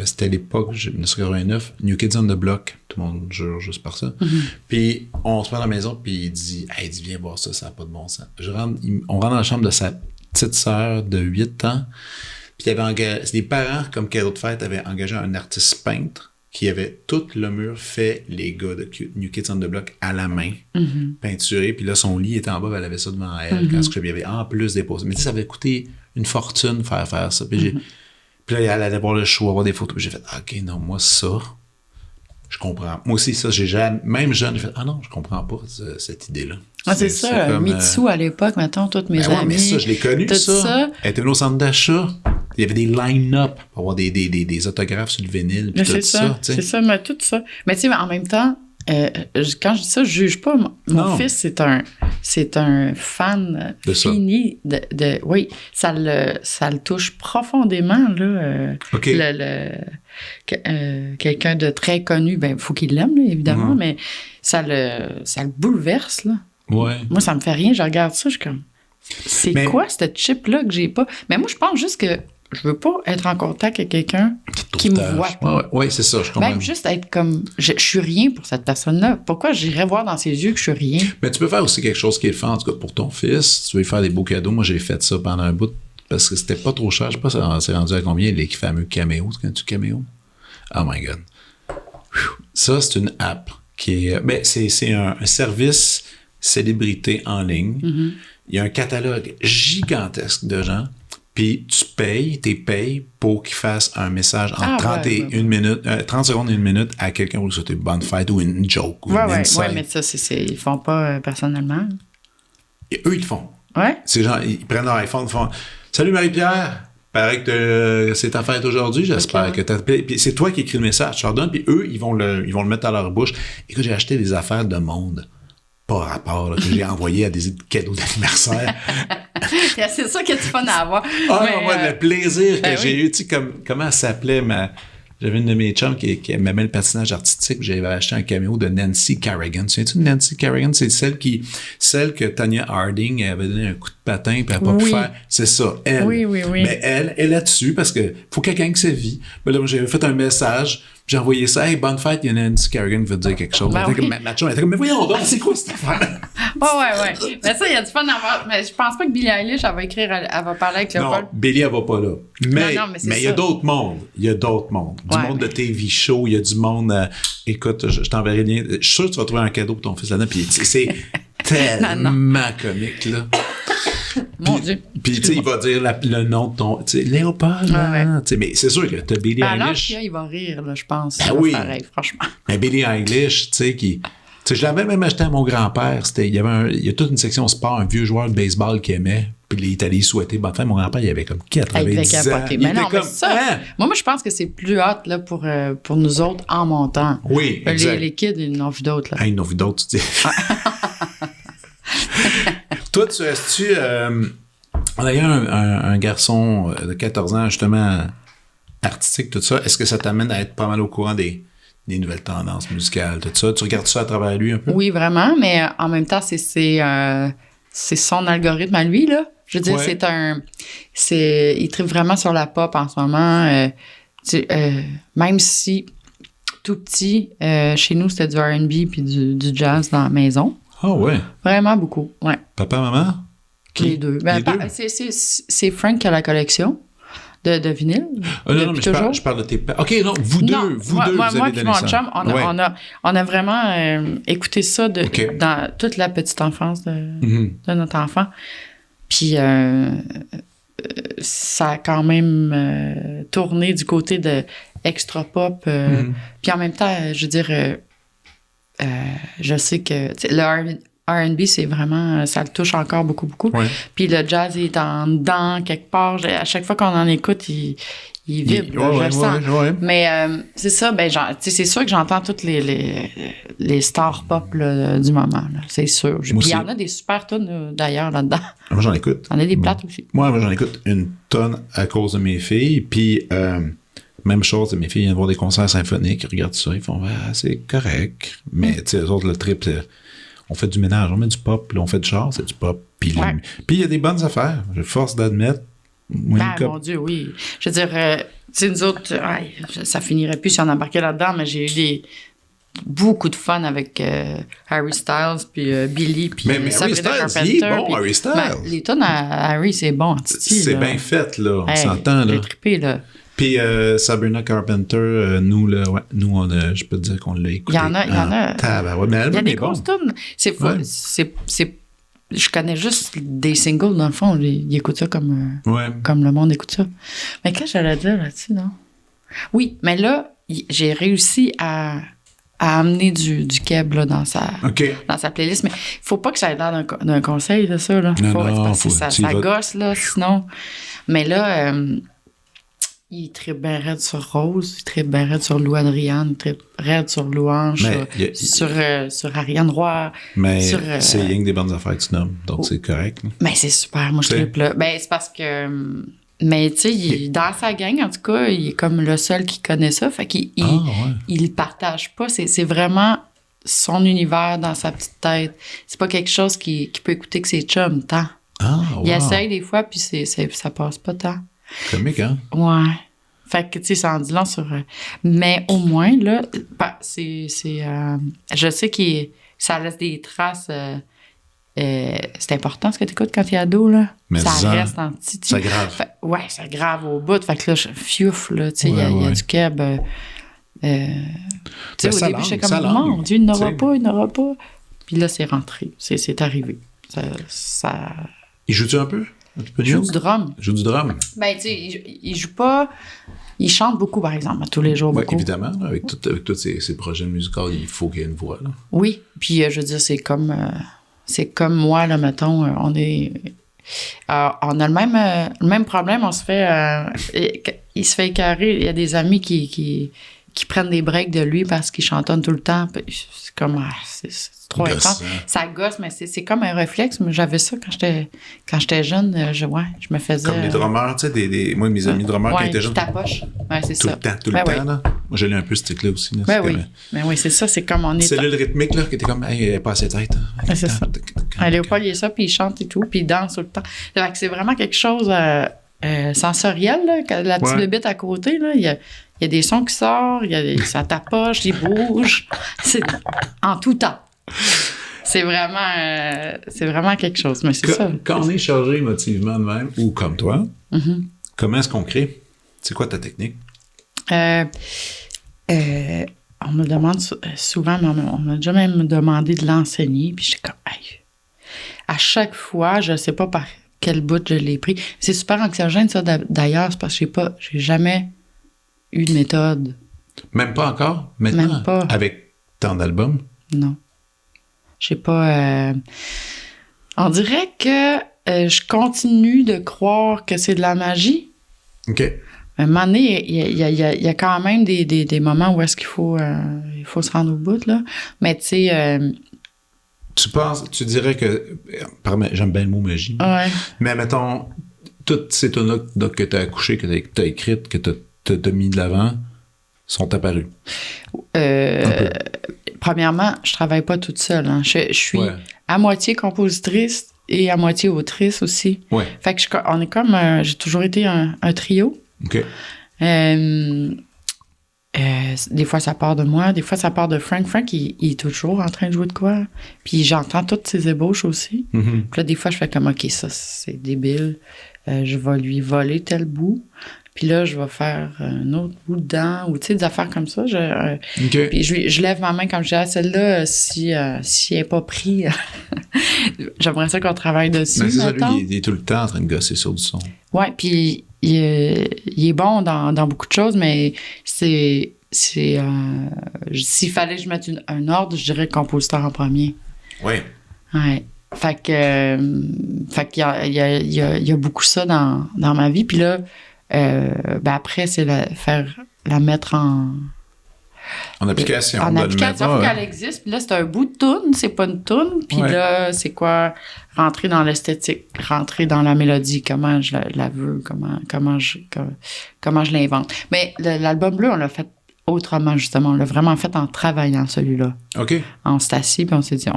c'était l'époque, 1989, New Kids on the Block. Tout le monde jure juste par ça. Mm-hmm. Puis on se met dans la maison, puis il dit viens voir ça, ça n'a pas de bon sens. On rentre dans la chambre de sa petite sœur de 8 ans. Puis les parents, comme cadeau de fête, avaient engagé un artiste peintre qui avait tout le mur fait, les gars de New Kids on the Block, à la main, peinturé. Puis là, son lit était en bas, elle avait ça devant elle. Quand il y avait en plus des poses. Mais tu sais, ça avait coûté une fortune faire ça. Puis, puis là, elle allait voir le show, avoir des photos. Puis j'ai fait, OK, non, moi, ça, je comprends. Moi aussi, ça, même jeune, j'ai fait, non, je comprends pas cette idée-là. C'est ça, comme, Mitsu à l'époque, mettons, toutes mes amies. Mais ça, je l'ai connu, ça. Elle était venue au centre d'achat. Il y avait des line-up pour avoir des autographes sur le vinyle. Puis tout ça. C'est ça, mais tout ça. Mais tu sais, en même temps, quand je dis ça, je juge pas. Mon fils, c'est un fan fini de oui, ça le touche profondément, là. Quelqu'un de très connu, ben, il faut qu'il l'aime, là, évidemment, mais ça le bouleverse, là. Ouais. Moi, ça me fait rien. Je regarde ça, je suis comme... C'est quoi cette chip-là que j'ai pas? Mais moi, je pense juste que je veux pas être en contact avec quelqu'un qui me voit pas. Oui, c'est ça, je comprends. Même juste être comme... Je suis rien pour cette personne-là. Pourquoi j'irais voir dans ses yeux que je suis rien? Mais tu peux faire aussi quelque chose qui est le fun, en tout cas pour ton fils. Tu veux lui faire des beaux cadeaux. Moi, j'ai fait ça pendant un bout parce que c'était pas trop cher. Je sais pas, ça s'est rendu à combien, les fameux caméos. Tu connais-tu Cameo? Oh my God. Ça, c'est une app qui est... Ben, c'est un service célébrité en ligne. Mm-hmm. Il y a un catalogue gigantesque de gens. Puis tu payes pour qu'il fasse un message en 30 secondes et 1 minute à quelqu'un pour lui souhaiter bonne fête ou une joke ou une insight. Oui, mais ça, ils font pas personnellement. Et eux, ils le font. Ouais. Ces gens, ils prennent leur iPhone, ils font « Salut Marie-Pierre, paraît que c'est ta fête aujourd'hui, j'espère que t'as... » Puis c'est toi qui écris le message, tu leur donnes, puis eux, ils vont le mettre à leur bouche. Écoute, j'ai acheté des affaires de monde. Pas rapport, là, que j'ai envoyé à des cadeaux d'anniversaire. C'est ça qui est du fun à avoir. Moi, le plaisir que j'ai eu, tu sais, comment elle s'appelait J'avais une de mes chums qui aimait le patinage artistique, j'avais acheté un caméo de Nancy Kerrigan. Tu sais-tu de Nancy Kerrigan? C'est celle que Tonya Harding avait donné un coup de patin puis elle n'a pas pu faire. C'est ça, elle. Oui. Mais elle est là-dessus parce que faut quelqu'un qui se vit. Ben là, j'avais fait un message. J'ai envoyé ça. Hey, bonne fête, il y a Nancy Kerrigan qui veut te dire quelque chose. Ma chum, elle était comme, mais voyons donc, c'est quoi cette affaire? Ouais. Mais ça, il y a du fun à voir. Mais je pense pas que Billie Eilish, elle va parler avec Léopold. Non, Billie, elle va pas là. Mais il y a ça. d'autres mondes. Du monde de TV show, il y a du monde. Écoute, je t'enverrai le lien. Je suis sûr que tu vas trouver un cadeau pour ton fils là-dedans. Puis c'est tellement comique, là. Mon Dieu. Puis, tu sais, il va dire le nom de ton. Tu sais, Léopold. Mais c'est sûr que tu as Billie Eilish. Alors, il va rire, là, je pense. Oui. Pareil, franchement. Mais Billie Eilish, tu sais, qui. Tu sais, je l'avais même acheté à mon grand-père. Il y a toute une section sport, un vieux joueur de baseball qu'il aimait. Puis il est allé souhaiter bonne fête. Mon grand-père, il avait comme 90 ans. Mais non, mais ça, moi, je pense que c'est plus hot là, pour nous autres en montant. Oui, exact. Les kids, ils n'ont vu d'autres. Ils n'ont vu d'autres, tu dis. Toi, tu restes-tu... on a eu un garçon de 14 ans, justement, artistique, tout ça. Est-ce que ça t'amène à être pas mal au courant des nouvelles tendances musicales, tout ça? Tu regardes ça à travers lui un peu? Oui, vraiment, mais en même temps, c'est son algorithme à lui, là. Je veux dire, il tripe vraiment sur la pop en ce moment. Même si, tout petit, chez nous, c'était du R&B puis du jazz dans la maison. Ah ouais? Vraiment beaucoup, ouais. Papa, maman? Qui? Les deux. C'est Frank qui a la collection de vinyle. Non, mais je parle de tes parents. OK, non, vous deux, vous avez donné ça. Chum, on a vraiment écouté ça dans toute la petite enfance de notre enfant. Puis ça a quand même tourné du côté de extra pop. Puis en même temps, je veux dire... je sais que le R&B, c'est vraiment... Ça le touche encore beaucoup. Ouais. Puis le jazz, il est en dedans, quelque part. À chaque fois qu'on en écoute, il vibre. Je le sens. Ouais. Mais c'est ça, c'est sûr que j'entends toutes les stars pop là, du moment. Là, c'est sûr. Puis il y en a des super tonnes d'ailleurs là-dedans. Moi, j'en écoute. Il y en a des plates aussi. Moi, j'en écoute une tonne à cause de mes filles. Puis... même chose, mes filles viennent voir des concerts symphoniques, ils regardent ça, ils font c'est correct. Mais tu sais, eux autres, le trip, on fait du ménage, on met du pop, là, on fait du char, c'est du pop. Puis il y a des bonnes affaires, je force d'admettre. Mon Dieu, oui. Je veux dire, tu sais, nous autres, ça finirait plus si on embarquait là-dedans, mais j'ai eu beaucoup de fun avec Harry Styles, puis Billy, puis Sabrina Carpenter. Il est bon, Harry Styles. Les tonnes à Harry, c'est bon. C'est bien fait, là. On s'entend, là. J'ai trippé, là. Puis Sabrina Carpenter, nous, je peux te dire qu'on l'a écouté. Il y en a. Mais il y a des grosses tunes. Je connais juste des singles, dans le fond. Ils écoutent ça comme le monde écoute ça. Mais qu'est-ce que j'allais dire là-dessus, non? Oui, mais là, j'ai réussi à amener du keb là, dans sa playlist. Mais il ne faut pas que ça ait l'air d'un conseil de ça. Là. Ça gosse, là, sinon. Mais là... il tripe bien raide sur Rose, il tripe bien raide sur Lou Adriane, il tripe raide sur Louange, sur Ariane Roy. Mais c'est rien que des bonnes affaires que tu nommes, donc c'est correct. Là. Ben, c'est super, moi je tripe là. Ben, c'est parce que... Mais tu sais, dans sa gang, en tout cas, il est comme le seul qui connaît ça, fait qu'il il le partage pas. C'est vraiment son univers dans sa petite tête. C'est pas quelque chose qu'il peut écouter que ses chums, tant. Il essaye des fois, puis ça passe pas tant. Comique, hein? Ouais. Fait que, tu sais, ça en dit long sur... mais au moins, là, je sais que ça laisse des traces... c'est important ce que tu écoutes quand tu es ado, là. Mais ça reste en petit. Ça grave. Ça grave au bout. Fait que là, je fiouf, là, tu sais, il y a du keb. Tu sais, au début, j'étais comme, mon Dieu, il n'aura pas. Puis là, c'est rentré. C'est arrivé. Ça... Il joue-tu un peu? Il joue du drum. Il joue du drum? Ben, tu sais, il joue pas... Il chante beaucoup, par exemple, tous les jours. Beaucoup. Évidemment, là, avec tous ces projets musicaux, il faut qu'il y ait une voix, là. Oui, puis je veux dire, c'est comme moi, là, mettons, on a le même problème, on se fait... il se fait écœurer. Il y a des amis qui prennent des breaks de lui parce qu'il chantonne tout le temps. C'est comme... c'est trop intense. Ça gosse, mais c'est comme un réflexe. Mais j'avais ça quand j'étais jeune. Je me faisais... Comme les drummers, tu sais, moi, mes amis drummers, quand ils étaient jeunes... ta poche. Ouais, c'est tout ça. Tout le temps, là. Moi, j'ai lu un peu ce truc-là aussi. Là. Mais oui, c'est ça. C'est comme on est... C'est le rythmique, là, qui était comme, hey, elle est pas assez tête. C'est ça. Léopold, il est ça, puis il chante et tout, puis il danse tout le temps. C'est vraiment quelque chose sensoriel, là. La petite bébête à côté, là, il y a des sons qui sortent, ça tapoche, il bouge. C'est en tout temps. C'est vraiment quelque chose, mais c'est ça. Quand on est chargé émotivement de même, ou comme toi, comment est-ce qu'on crée? C'est quoi ta technique? On me demande souvent, mais on m'a déjà même demandé de l'enseigner, puis je suis comme, hey. À chaque fois, je ne sais pas par quel bout je l'ai pris. C'est super anxiogène, ça, d'ailleurs, c'est parce que j'ai jamais eu de méthode. Même pas encore? Maintenant? Même pas. Avec tant d'albums? Non. J'ai pas... On dirait que je continue de croire que c'est de la magie. OK. À un moment donné, il y a quand même des moments où est-ce qu'il faut se rendre au bout, là. Mais tu sais... tu dirais que... J'aime bien le mot magie. Ouais. Mais mettons, toutes ces tunes-là que tu as accouchées, que tu as écrites, que tu as mis de l'avant, sont apparues. Premièrement, je travaille pas toute seule. Hein. Je suis à moitié compositrice et à moitié autrice aussi. Ouais. Fait que on est comme... j'ai toujours été un trio. OK. Des fois, ça part de moi. Des fois, ça part de Frank. Frank, il est toujours en train de jouer de quoi. Puis j'entends toutes ses ébauches aussi. Mm-hmm. Puis là, des fois, je fais comme, OK, ça, c'est débile. Je vais lui voler tel bout. Puis là, je vais faire un autre bout dedans. Ou, tu sais, des affaires comme ça. Okay. Puis je lève ma main comme je dis, celle-là, si elle n'est pas prise, j'aimerais ça qu'on travaille dessus. Mais c'est ça, lui, il est tout le temps en train de gosser sur du son. Oui, puis il est bon dans beaucoup de choses, mais c'est s'il fallait que je mette un ordre, je dirais compositeur en premier. Oui. Ouais. Fait qu'il y a beaucoup ça dans ma vie. Puis là, après, c'est la mettre en application. En application, il faut qu'elle existe. Puis là, c'est un bout de toune, c'est pas une toune. Puis là, c'est quoi? Rentrer dans l'esthétique, rentrer dans la mélodie, comment je la veux, comment je l'invente. Mais l'album bleu, on l'a fait autrement, justement. On l'a vraiment fait en travaillant, celui-là. OK. On s'est assis, puis on s'est dit,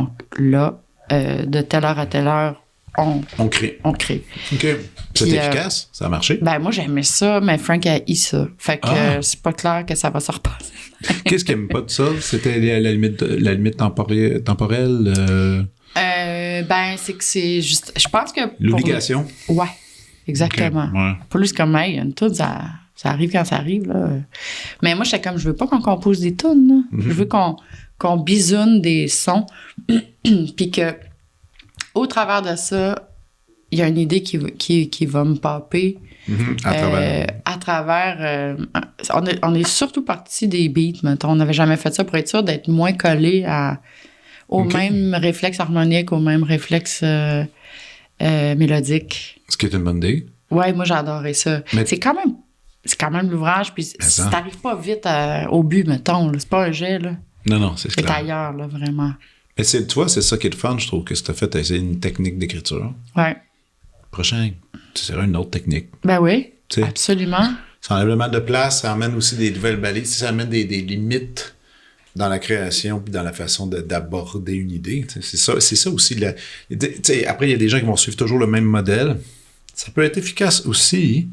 de telle heure à telle heure, on crée. OK. C'est efficace? Ça a marché? Ben, moi, j'aimais ça, mais Frank a eu ça. Fait que c'est pas clair que ça va se repasser. Qu'est-ce qu'il aime pas de ça? C'était la limite temporelle? Ben, c'est que c'est juste... Je pense que... L'obligation? Ouais, exactement. Okay. Ouais. Pour lui, c'est comme, hey, une toune, ça arrive quand ça arrive, là. Mais moi, j'étais comme, je veux pas qu'on compose des tunes, là. Mm-hmm. Je veux qu'on bisoune des sons, puis que au travers de ça, il y a une idée qui va me popper. Mm-hmm. À travers... on est surtout parti des beats, mettons. On n'avait jamais fait ça pour être sûr d'être moins collé au même réflexe harmonique, au même réflexe mélodique. Ce qui est une bonne idée. Ouais, moi, j'adorais ça. Mais c'est quand même c'est quand même l'ouvrage, puis si t'arrives pas vite au but, mettons, là, c'est pas un jet, là. Non, c'est clair. C'est ailleurs, là, vraiment. Mais tu vois, c'est ça qui est le fun, je trouve, que si t'as fait essayer une technique d'écriture. Ouais. Prochain, tu seras une autre technique. Ben oui, absolument. Ça enlève le mal de place, ça amène aussi des nouvelles balises, ça amène des limites dans la création puis dans la façon d'aborder une idée. C'est ça aussi. Après, il y a des gens qui vont suivre toujours le même modèle. Ça peut être efficace aussi,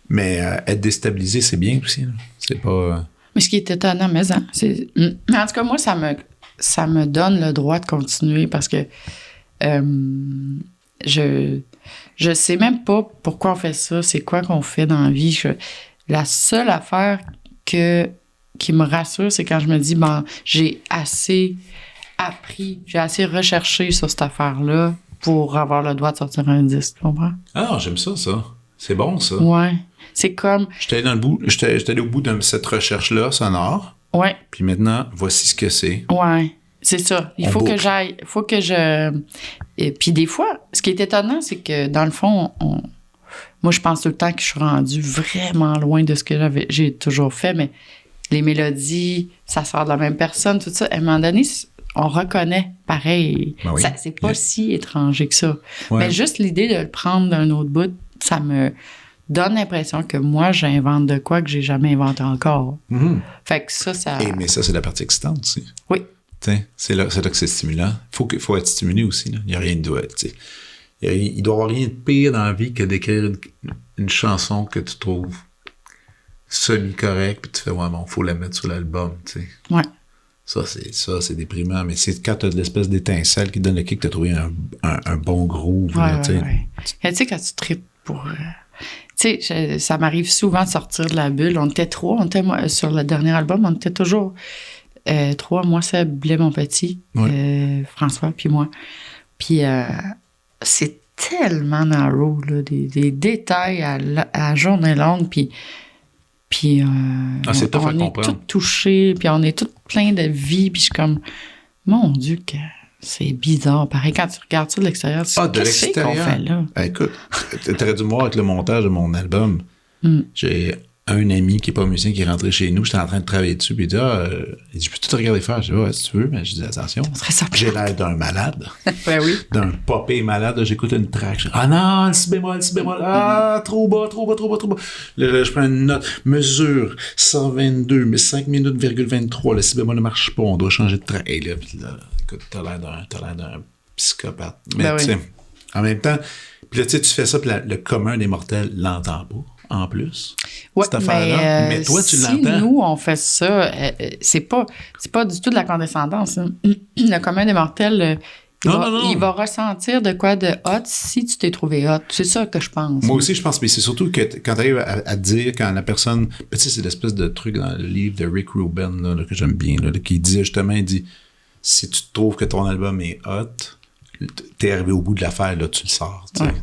mais être déstabilisé, c'est bien aussi. Là. C'est pas... Mais ce qui est étonnant, mais en tout cas, moi, ça me donne le droit de continuer parce que je sais même pas pourquoi on fait ça, c'est quoi qu'on fait dans la vie. La seule affaire qui me rassure, c'est quand je me dis, j'ai assez appris, j'ai assez recherché sur cette affaire-là pour avoir le droit de sortir un disque, tu comprends? Ah, j'aime ça. C'est bon, ça. Ouais. C'est comme... J'étais allé au bout de cette recherche-là, sonore. Ouais. Puis maintenant, voici ce que c'est. Ouais. C'est ça. Il faut que je... Et puis des fois, ce qui est étonnant, c'est que dans le fond, moi, je pense tout le temps que je suis rendue vraiment loin de ce que j'ai toujours fait, mais les mélodies, ça sort de la même personne, tout ça. À un moment donné, on reconnaît pareil. Ben oui. C'est pas si étranger que ça. Ouais. Mais juste l'idée de le prendre d'un autre bout, ça me donne l'impression que moi, j'invente de quoi que j'ai jamais inventé encore. Mm-hmm. Fait que ça... Mais ça, c'est la partie excitante aussi. Oui. C'est là que c'est stimulant. Il faut être stimulé aussi. Là. Il n'y a rien de... Il doit y avoir rien de pire dans la vie que d'écrire une chanson que tu trouves semi-correcte, puis tu fais, ouais, bon, faut la mettre sur l'album, tu sais. Ouais. Ça, c'est déprimant, mais c'est quand tu as de l'espèce d'étincelle qui donne le kick, tu as trouvé un bon groove. Ouais, tu sais. ouais. Tu sais, quand tu tripes pour... tu sais, ça m'arrive souvent de sortir de la bulle. On était trois, sur le dernier album, on était toujours 3. Moi, c'est Blais, mon petit, François, puis moi. Puis c'est tellement narrow, là, des détails à journée longue, puis c'est tough à on est comprendre. tous touchés, puis on est tous pleins de vie, puis je suis comme, mon Dieu, que c'est bizarre. Pareil, quand tu regardes ça de l'extérieur, tu de l'extérieur. Qu'est-ce qu'on fait là? Écoute, t'aurais dû me voir avec le montage de mon album. J'ai un ami qui n'est pas musicien qui est rentré chez nous, j'étais en train de travailler dessus, puis il dit, je peux tout te regarder faire. Je dis, ouais, si tu veux, mais je dis, attention, j'ai l'air d'un malade. Ben oui. D'un popé malade, j'écoute une track. Je dis, non, le si bémol, trop bas. Là, je prends une note, mesure 122, mais 5 minutes,23, le si bémol ne marche pas, on doit changer de track. Et là, écoute, t'as l'air d'un psychopathe. Mais tu sais, en même temps, puis là, tu fais ça, puis le commun des mortels l'entend pas. En plus, cette affaire-là. Mais toi, tu l'entends. Si nous, on fait ça, c'est pas du tout de la condescendance. Hein. Le commun des mortels, il va ressentir de quoi de hot si tu t'es trouvé hot. C'est ça que je pense. Moi aussi, je pense. Mais c'est surtout que quand tu arrives à dire, quand la personne... Tu sais, c'est l'espèce de truc dans le livre de Rick Rubin, là, que j'aime bien, là, qui dit justement, si tu trouves que ton album est hot, t'es arrivé au bout de l'affaire, là, tu le sors. Ouais.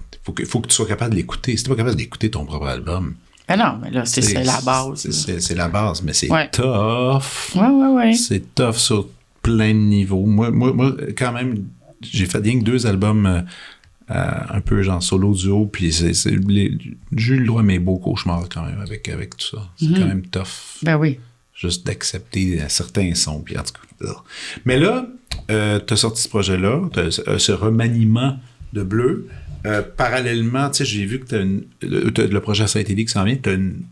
Faut que tu sois capable de l'écouter. Si tu n'es pas capable d'écouter ton propre album... Mais non, mais là, c'est la base. C'est la base, mais c'est tough. Ouais. C'est tough sur plein de niveaux. Moi quand même, j'ai fait rien que 2 albums un peu genre solo duo, puis j'ai eu le droit à mes beaux cauchemars quand même avec tout ça. C'est quand même tough. Ben oui. Juste d'accepter certains sons, puis en tout cas. Mais là, t'as sorti ce projet-là, ce remaniement de Bleu. Parallèlement, tu sais, j'ai vu que t'as le projet Saint-Élie qui s'en vient, t'as une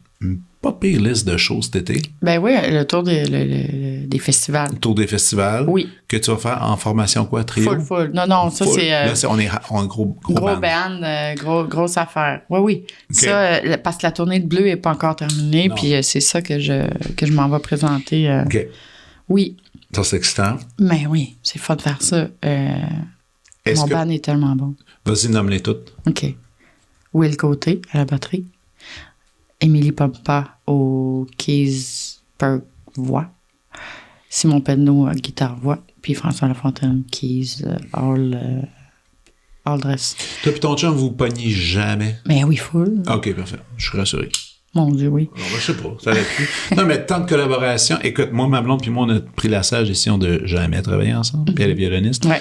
pas pire liste de choses cet été. Ben oui, le tour des festivals. Le tour des festivals. Oui. Que tu vas faire en formation quoi, trio? Full. Non, ça full. c'est... Là, on est en gros band. Grosse affaire. Oui. Okay. Ça, parce que la tournée de Bleu n'est pas encore terminée, puis c'est ça que je m'en vais présenter. OK. Oui. Ça, c'est excitant. Mais oui, c'est fun de faire ça. Mon band est tellement bon. Vas-y, nomme-les toutes. OK. Will Côté à la batterie. Émilie Pompa au keys per voix. Simon Penneau à guitare-voix. Puis François Lafontaine, keys all dress. Toi puis ton chum, vous pognez jamais? Mais oui, full. OK, parfait. Je suis rassuré. Mon Dieu, oui. Non, je sais pas, ça aurait pu. Non, mais tant de collaboration. Écoute, moi, ma blonde puis moi, on a pris la sage décision de jamais travailler ensemble. Puis elle est violoniste. Ouais.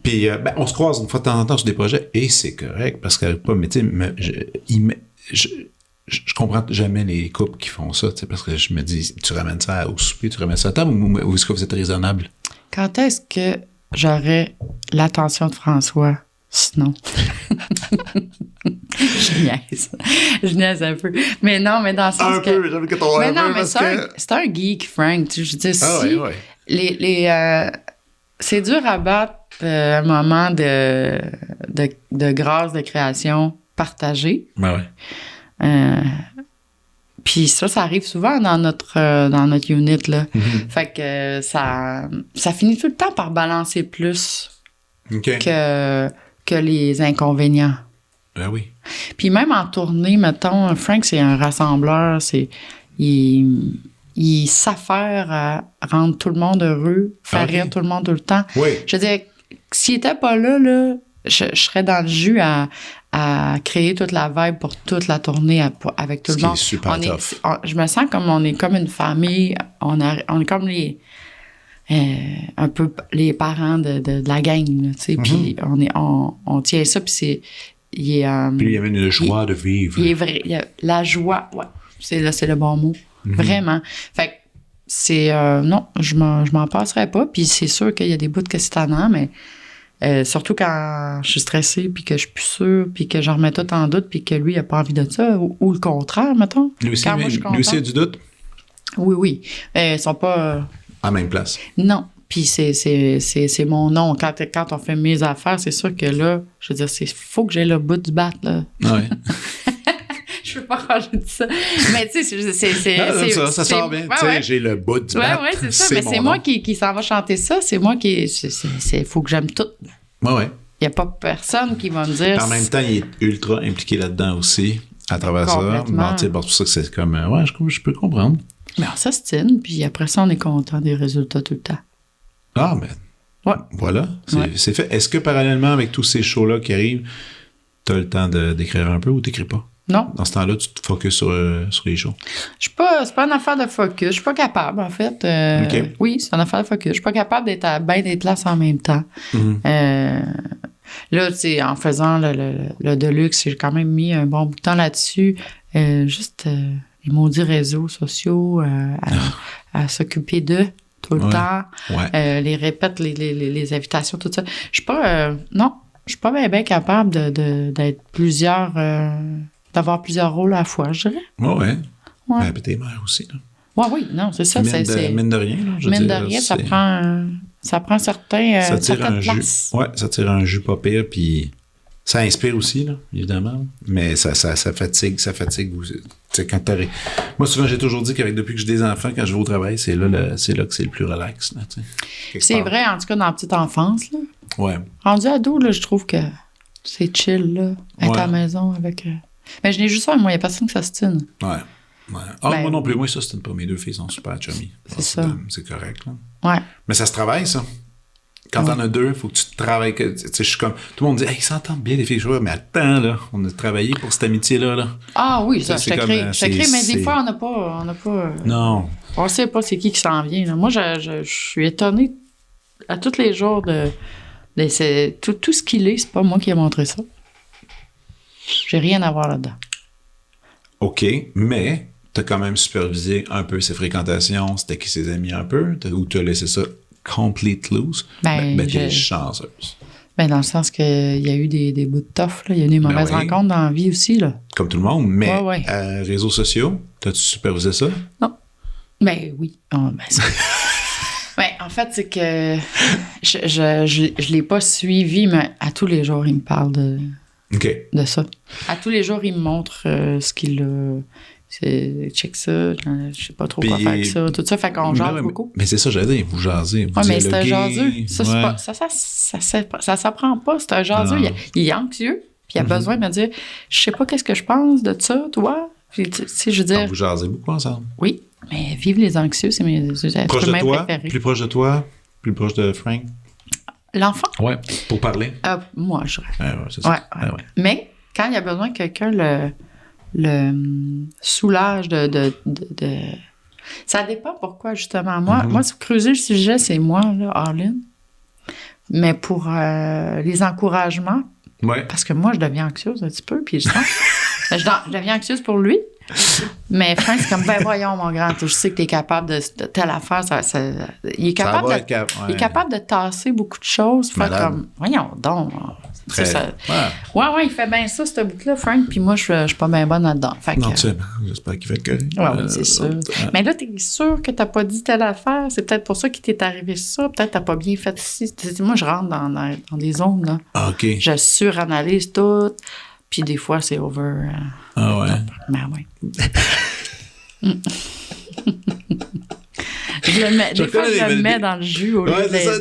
Puis on se croise une fois de temps en temps sur des projets et c'est correct parce qu'elle pas, mais tu sais, je comprends jamais les couples qui font ça, tu sais, parce que je me dis, tu ramènes ça au souper, tu ramènes ça à table, ou est-ce que vous êtes raisonnable? Quand est-ce que j'aurais l'attention de François? Sinon. Je niaise un peu. Mais non, mais dans le sens que... Peu, j'avais que ton mais non, mais que... c'est un geek, Frank. Je veux dire, Ah, si ouais. c'est dur à battre un moment de grâce, de création partagée. Ben ouais. Puis ça arrive souvent dans notre unit, là. Mm-hmm. Fait que ça finit tout le temps par balancer plus que les inconvénients. Ben oui. Puis même en tournée, mettons, Frank, c'est un rassembleur, il s'affaire à rendre tout le monde heureux, faire rire tout le monde tout le temps. Oui. Je veux dire, s'il était pas là, je serais dans le jus à créer toute la vibe pour toute la tournée avec tout le monde. C'est super tough. Je me sens comme on est comme une famille, on est comme un peu les parents de la gang, tu sais, puis on tient ça, puis c'est... puis il y avait une joie de vivre. Il est vrai, la joie, ouais, c'est le bon mot, vraiment. Fait que c'est... non, je m'en passerais pas, puis c'est sûr qu'il y a des bouts que c'est tannant, mais surtout quand je suis stressée, puis que je suis plus sûre, puis que j'en remets tout en doute, puis que lui, il a pas envie de ça, ou le contraire, mettons. Lui aussi, lui aussi a du doute? Oui. Ils sont pas... à même place. Non. Puis c'est mon nom. Quand on fait mes affaires, c'est sûr que là, je veux dire, faut que j'aie le bout du bat, là. Ouais. Je peux pas rajouter ça. Mais tu sais, ça sort bien. Tu sais, j'ai le bout du bat. Ouais, c'est ça. Mais c'est moi qui s'en va chanter ça. C'est moi qui... faut que j'aime tout. Ouais. Il n'y a pas personne qui va me dire... En même temps, il est ultra impliqué là-dedans aussi, à travers ça. Bon, c'est pour ça que c'est comme... ouais, je peux comprendre. Mais on s'ostine, puis après ça, on est content des résultats tout le temps. Ah, ben... Ouais. Voilà, c'est fait. Est-ce que parallèlement avec tous ces shows-là qui arrivent, tu as le temps d'écrire un peu ou t'écris pas? Non. Dans ce temps-là, tu te focuses sur les shows? C'est pas une affaire de focus. Je suis pas capable, en fait. Oui, c'est une affaire de focus. Je suis pas capable d'être à bien des places en même temps. Là, tu sais, en faisant le Deluxe, j'ai quand même mis un bon bout de temps là-dessus. Juste les maudits réseaux sociaux à s'occuper d'eux tout le temps. Ouais. Les répètes, les invitations, tout ça. Je suis pas... non, je suis pas bien capable d'être plusieurs... d'avoir plusieurs rôles à la fois, je dirais. Ouais. Ben, t'es mère aussi, là. Oui, non, c'est ça. Mine de rien, là. Mine de rien, ça prend certaines places. Ouais, ça tire un jus pas pire, puis ça inspire aussi, là, évidemment. Mais ça fatigue. Tu sais, quand t'arrives... Moi, souvent, j'ai toujours dit depuis que j'ai des enfants, quand je vais au travail, c'est là que c'est le plus relax, là, tu sais. C'est vrai, en tout cas, dans la petite enfance, là. Ouais. Rendu ado, là, je trouve que c'est chill, là, être à la maison avec... Mais je n'ai juste ça, moi, il n'y a personne qui s'ostine. Ouais. Ah, moi non plus, moi, ça, c'est pas. Mes deux filles sont super chummy. C'est ça. C'est correct, là. Ouais. Mais ça se travaille, ça. Quand t'en as deux, il faut que tu te travailles. Tu sais, je suis comme. Tout le monde dit, hey, ils s'entendent bien, les filles. Je dis, mais attends, là, on a travaillé pour cette amitié-là, là. Ah oui, ça, je t'écris, mais des fois, on n'a pas. Non. On ne sait pas c'est qui s'en vient, là. Moi, je suis étonnée à tous les jours de tout ce qu'il est, c'est pas moi qui ai montré ça. J'ai rien à voir là-dedans. OK, mais t'as quand même supervisé un peu ses fréquentations, c'était qui ses amis un peu, ou t'as laissé ça complete loose? Ben t'es chanceuse. Ben, dans le sens qu'il y a eu des bouts de tough, là. Il y a eu des mauvaises rencontres dans la vie aussi, là. Comme tout le monde, mais réseaux sociaux, t'as-tu supervisé ça? Non. Ben oui. Ben, en fait, c'est que je l'ai pas suivi, mais à tous les jours, il me parle de ça. À tous les jours, il me montre ce qu'il a. Check ça, je sais pas trop quoi faire avec ça, tout ça, fait qu'on jase beaucoup. Mais c'est ça, j'allais dire, vous jasez. Vous mais c'est un jaseux. Ça s'apprend pas, c'est un jaseux. Il est anxieux, puis il a besoin de me dire, je sais pas qu'est-ce que je pense de ça, toi. Puis, tu sais, je veux dire. Vous jasez beaucoup ensemble. Oui, mais vive les anxieux, c'est mes proche de toi, préférés. Plus proche de toi, plus proche de Frank. L'enfant? Oui, pour parler. Moi, je dirais. Ouais, c'est ça. Ouais. Mais quand il y a besoin que quelqu'un le soulage de... Ça dépend pourquoi, justement. Moi, si vous creusez le sujet, c'est moi, là, Arlene. Mais pour les encouragements, parce que moi, je deviens anxieuse un petit peu, puis je deviens anxieuse pour lui. Mais Frank, c'est comme, ben voyons, mon grand, je sais que t'es capable de telle affaire. Il est capable il est capable de tasser beaucoup de choses. Fait comme, voyons donc. Ouais, il fait bien ça, ce bout-là, Frank. Puis moi, je suis pas bien bonne là-dedans. Non, tu sais, j'espère qu'il fait correct. Oui, c'est sûr. Mais là, t'es sûr que t'as pas dit telle affaire. C'est peut-être pour ça qu'il t'est arrivé ça. Peut-être que t'as pas bien fait ici. Moi, je rentre dans des zones, là. Ah, OK. Je suranalyse tout. Puis des fois, c'est over. Ah ouais? Ben oui. Des fois, je le mets dans le jus au lieu de c'est ça,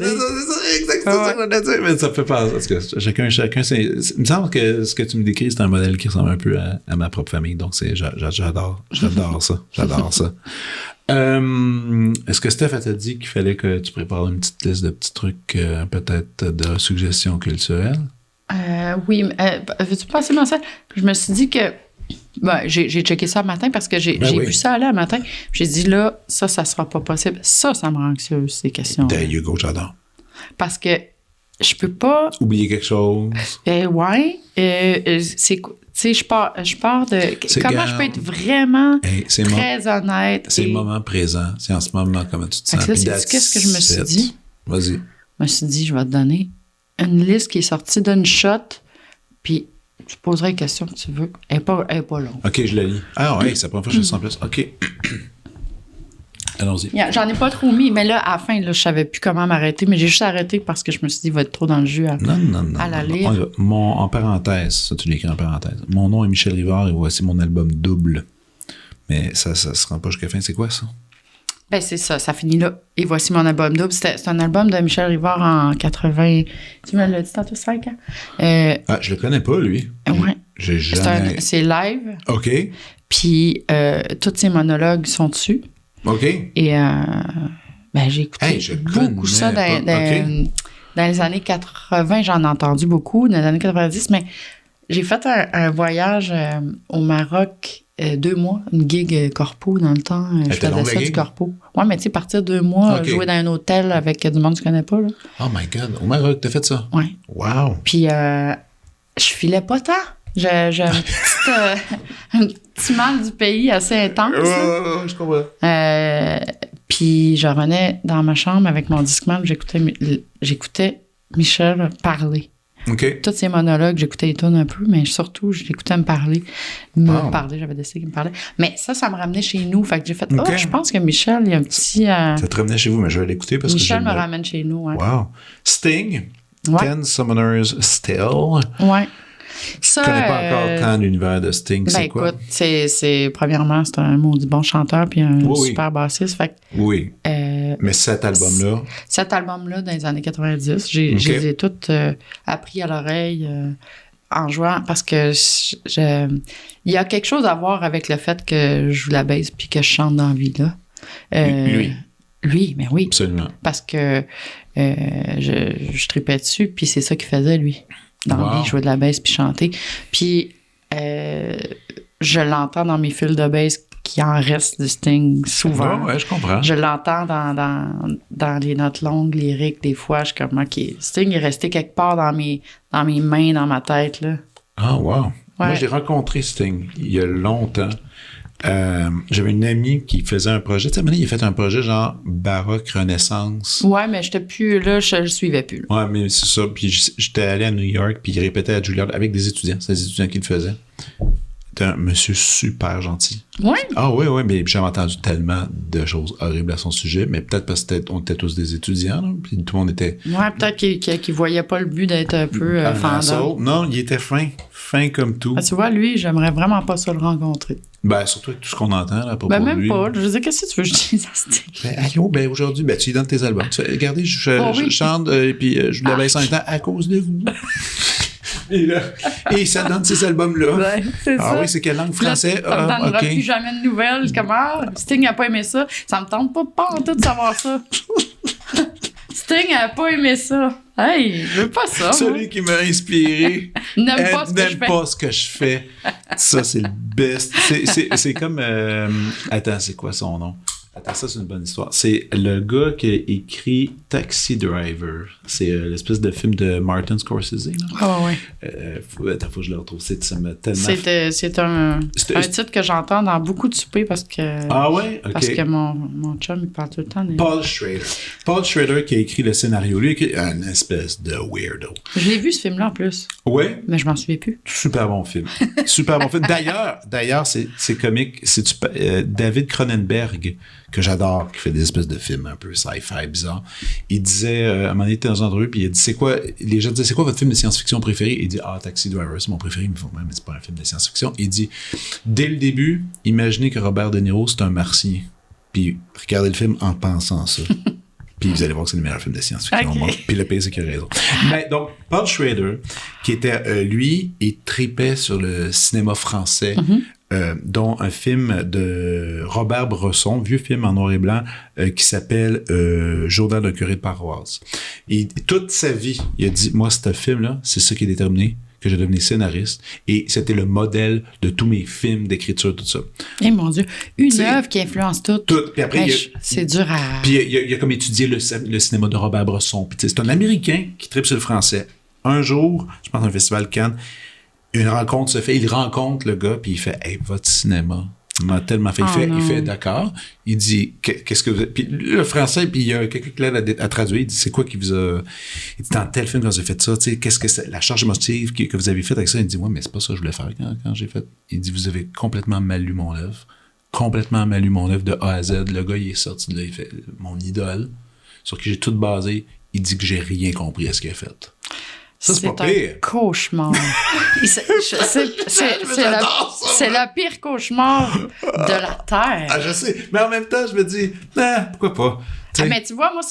exactement. Mais ça me fait penser. Parce que chacun il me semble que ce que tu me décris, c'est un modèle qui ressemble un peu à ma propre famille. Donc, j'adore ça. J'adore ça. Est-ce que Steph t'a dit qu'il fallait que tu prépares une petite liste de petits trucs, peut-être de suggestions culturelles? Oui. Veux-tu passer mon sac? Je me suis dit que j'ai checké ça le matin parce que j'ai vu ça aller le matin. J'ai dit là, ça sera pas possible. Ça me rend anxieuse, ces questions. There you go, j'adore. Parce que je peux pas... Oublier quelque chose. Ouais. C'est... Tu sais, je pars de... Comment je peux être vraiment très honnête? C'est le moment présent. C'est en ce moment comment tu te sens. Qu'est-ce que je me suis dit? Vas-y. Je me suis dit, je vais te donner une liste qui est sortie d'une shot, puis tu poseras les questions que tu veux. Elle est pas longue. OK, je la lis. Ah ouais, c'est la première fois que je sens plus. OK. Allons-y. J'en ai pas trop mis, mais là, à la fin, là, je savais plus comment m'arrêter, mais j'ai juste arrêté parce que je me suis dit, il va être trop dans le jus à la lire. En parenthèse, ça tu l'écris en parenthèse. Mon nom est Michel Rivard et voici mon album double. Mais ça se rend pas jusqu'à la fin. C'est quoi ça? Ben, c'est ça finit là. Et voici mon album double. C'est un album de Michel Rivard en 80... Tu me l'as dit tantôt, 5 ans? Je le connais pas, lui. Ouais. J'ai jamais... C'est live. OK. Puis, tous ses monologues sont dessus. OK. Et, j'ai écouté beaucoup ça dans les années 80. J'en ai entendu beaucoup. Dans les années 90, mais j'ai fait un voyage au Maroc... 2 mois, une gig corpo dans le temps. Je faisais ça du corpo. Ouais, mais tu sais, partir 2 mois, jouer dans un hôtel avec du monde que tu connais pas. Là. Oh my God, au Maroc, t'as fait ça? Ouais. Wow. Puis, je filais pas tant. J'ai un petit mal du pays assez intense. Je comprends. Puis, je revenais dans ma chambre avec mon Discman, j'écoutais Michel parler. Okay. Tous ces monologues, j'écoutais les tunes un peu, mais surtout, je l'écoutais me parler. J'avais décidé qu'il me parlait. Mais ça me ramenait chez nous. Fait que j'ai fait, je pense que Michel, il y a un petit... Ça te ramenait chez vous, mais je vais l'écouter parce Michel que me ramène chez nous, ouais. Wow. Sting, 10 Summoners Still. Ouais. Ça, je connais pas encore tant l'univers de Sting. C'est quoi? Écoute, premièrement, c'est un maudit bon chanteur puis un super bassiste. Fait oui. Mais cet album-là? Cet album-là, dans les années 90, je les ai toutes appris à l'oreille en jouant parce que il y a quelque chose à voir avec le fait que je joue la bass puis que je chante dans la vie, là. Lui, mais oui. Absolument. Parce que je tripais dessus puis c'est ça qu'il faisait, lui. Dans la vie, jouer de la bass puis chanter. Puis, je l'entends dans mes fils de bass qui en reste du Sting souvent. Ouais, je comprends. Je l'entends dans les notes longues, lyriques, des fois. Je suis comme, OK, Sting est resté quelque part dans mes mains, dans ma tête, là. Ah, wow. Ouais. Moi, j'ai rencontré Sting il y a longtemps. J'avais une amie qui faisait un projet. Tu sais, maintenant, il a fait un projet genre baroque renaissance. Ouais, mais j'étais plus là, je le suivais plus. Là. Ouais, mais c'est ça. Puis j'étais allé à New York, puis il répétait à Juilliard avec des étudiants. C'est des étudiants qui le faisaient. C'était un monsieur super gentil. Ouais. Ah oui, mais j'avais entendu tellement de choses horribles à son sujet, mais peut-être parce qu'on était tous des étudiants, là, puis tout le monde était... Ouais, peut-être qu'il voyait pas le but d'être un peu fendant. Non, il était fin comme tout. Ah, tu vois, lui, j'aimerais vraiment pas ça le rencontrer. Ben, surtout avec tout ce qu'on entend là, à propos de même lui. pas. Je veux dire, qu'est-ce que tu veux que je dise à Sting? Aujourd'hui, tu lui donnes tes albums. Tu fais, regardez, je chante et puis je vous l'avais 5 ans à cause de vous. Et ça donne ces albums-là. Ouais, c'est ça. Oui, c'est quelle langue? Français? Ça me donnera plus jamais de nouvelles. Comment? Sting n'a pas aimé ça. Ça me tente pas en tout de savoir ça. Sting n'a pas aimé ça. Hey, je veux pas ça. Celui qui m'a inspiré n'aime pas ce que je fais. Ça, c'est le best. C'est comme... attends, c'est quoi son nom? Attends, ça, c'est une bonne histoire. C'est le gars qui a écrit Taxi Driver. C'est l'espèce de film de Martin Scorsese. Ah oui. Attends, faut que je le retrouve. Ça m'a tellement... C'est un titre que j'entends dans beaucoup de soupers parce que... Ah ouais? OK. Parce que mon chum, il parle tout le temps. Paul Schrader. Paul Schrader qui a écrit le scénario. Lui, a écrit une espèce de weirdo. Je l'ai vu, ce film-là, en plus. Ouais? Mais je m'en souviens plus. Super bon film. Super bon film. D'ailleurs, c'est comique. C'est David Cronenberg, que j'adore, qui fait des espèces de films un peu sci-fi bizarres. Il disait, à un moment donné, il était dans un endroit, puis il a dit, les gens disaient, c'est quoi votre film de science-fiction préféré? Il dit, Taxi Driver, c'est mon préféré, mais c'est pas un film de science-fiction. Il dit, dès le début, imaginez que Robert De Niro, c'est un martien. Puis regardez le film en pensant ça. Puis vous allez voir que c'est le meilleur film de science-fiction au monde. Puis le pire, c'est qu'il a raison. Mais donc, Paul Schrader, qui était, lui, il tripait sur le cinéma français, dont un film de Robert Bresson, vieux film en noir et blanc, qui s'appelle Journal d'un curé de paroisse. Et toute sa vie, il a dit, moi, ce film-là, c'est ça qui est déterminé, que je devenais scénariste. Et c'était le modèle de tous mes films d'écriture, tout ça. Eh mon Dieu, une œuvre qui influence tout. Puis après, c'est dur à... Puis il a comme étudié le cinéma de Robert Bresson. Puis c'est un Américain qui tripe sur le français. Un jour, je pense à un festival Cannes, une rencontre se fait, il rencontre le gars, puis il fait « Hey, votre cinéma m'a tellement fait. » Il fait « D'accord. » Il dit « Qu'est-ce que vous... » Puis le français, puis il y a quelqu'un qui l'aide à traduire. Il dit « C'est quoi qui vous a... » Il dit « Dans tel film, quand vous avez fait ça, tu sais, qu'est-ce que c'est... La charge émotive que vous avez faite avec ça? » Il dit « Ouais, mais c'est pas ça que je voulais faire quand j'ai fait. » Il dit « Vous avez complètement mal lu mon œuvre. Complètement mal lu mon œuvre de A à Z. » Le gars, il est sorti de là, il fait « Mon idole, sur qui j'ai tout basé. » Il dit que j'ai rien compris à ce qu'il a fait. Ça, c'est pas pire. Un cauchemar. C'est le pire cauchemar de la Terre. Ah, je sais. Mais en même temps, je me dis, pourquoi pas? Mais tu vois, moi,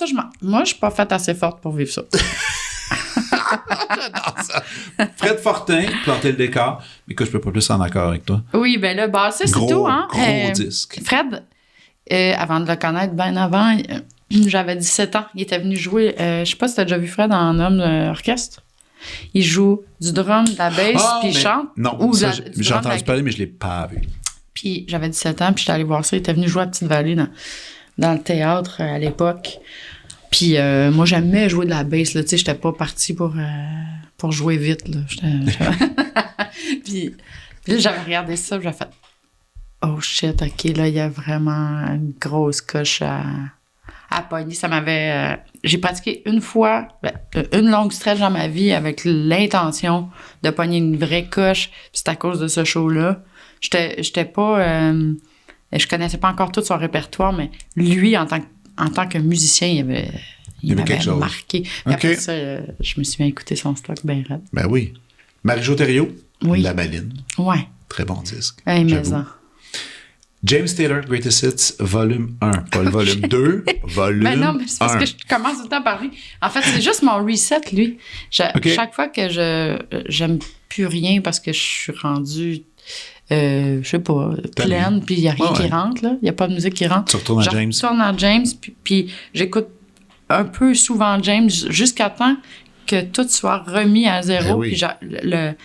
je suis pas faite assez forte pour vivre ça. J'adore ça. Fred Fortin, planter le décor. Mais que je peux pas plus en accord avec toi. Oui, ben là, ça, c'est tout, hein. Gros disque. Fred, avant de le connaître, bien avant, j'avais 17 ans. Il était venu jouer, je sais pas si t'as déjà vu Fred en homme orchestre. Il joue du drum, de la bass, puis il chante. Non, j'ai entendu parler, mais je l'ai pas vu. Puis j'avais 17 ans, puis j'étais allée voir ça. Il était venu jouer à Petite-Vallée dans le théâtre à l'époque. Puis moi, j'aimais jouer de la bass. Tu sais, j'étais pas partie pour jouer vite. Là. Puis là, j'avais regardé ça, puis j'ai fait « Oh shit, OK, là, il y a vraiment une grosse coche à pogner. » Ça m'avait... j'ai pratiqué une fois, une longue stretch dans ma vie avec l'intention de pogner une vraie coche. Puis c'est à cause de ce show-là. J'étais pas... je connaissais pas encore tout son répertoire, mais lui, en tant que musicien, il m'avait quelque chose marqué. Puis après ça, je me suis bien écouté son stock bien raide. Ben oui. Marie-Jo Thériault, oui. La Maline. Ouais. Très bon disque. Hey, maison. James Taylor, Greatest Hits, volume 1. Pas le volume 2, volume 1. Mais non, mais c'est parce que je commence tout le temps à parler. En fait, c'est juste mon reset, lui. Chaque fois que j'aime plus rien parce que je suis rendue, je sais pas, pleine, puis il n'y a rien qui rentre, là. Il n'y a pas de musique qui rentre. Tu retournes à James. Je retourne à James, puis j'écoute un peu souvent James jusqu'à temps que tout soit remis à zéro. Oui. Puis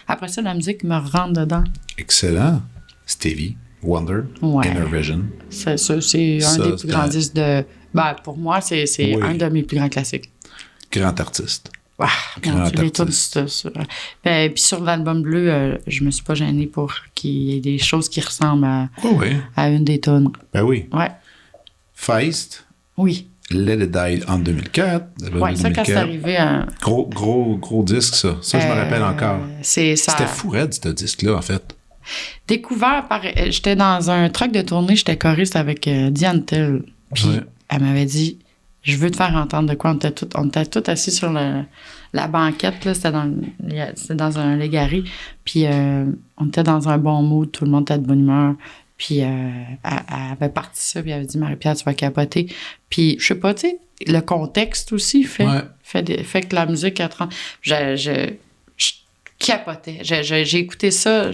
après ça, la musique me rentre dedans. Excellent. Stevie Wonder, Inner Vision. C'est un des plus grands disques de... Ben, pour moi, c'est un de mes plus grands classiques. Grand artiste. Wow, grand artiste. Puis sur l'album bleu, je me suis pas gênée pour qu'il y ait des choses qui ressemblent à une des tunes. Ben oui. Ouais. Feist. Oui. Let It Die en 2004. Oui, ça, quand c'est arrivé... Gros disque, ça. Ça, je me rappelle encore. C'était fou raide, ce disque-là, en fait. Découvert par... J'étais dans un truck de tournée, j'étais choriste avec Diane Tell. Puis elle m'avait dit, je veux te faire entendre de quoi. On était tous assis sur la banquette, là, c'était dans un légaré. Puis on était dans un bon mood, tout le monde était de bonne humeur. Puis elle avait parti ça, puis elle avait dit, Marie-Pierre, tu vas capoter. Puis je sais pas, tu sais, le contexte aussi fait que la musique, je capotais. J'ai écouté ça,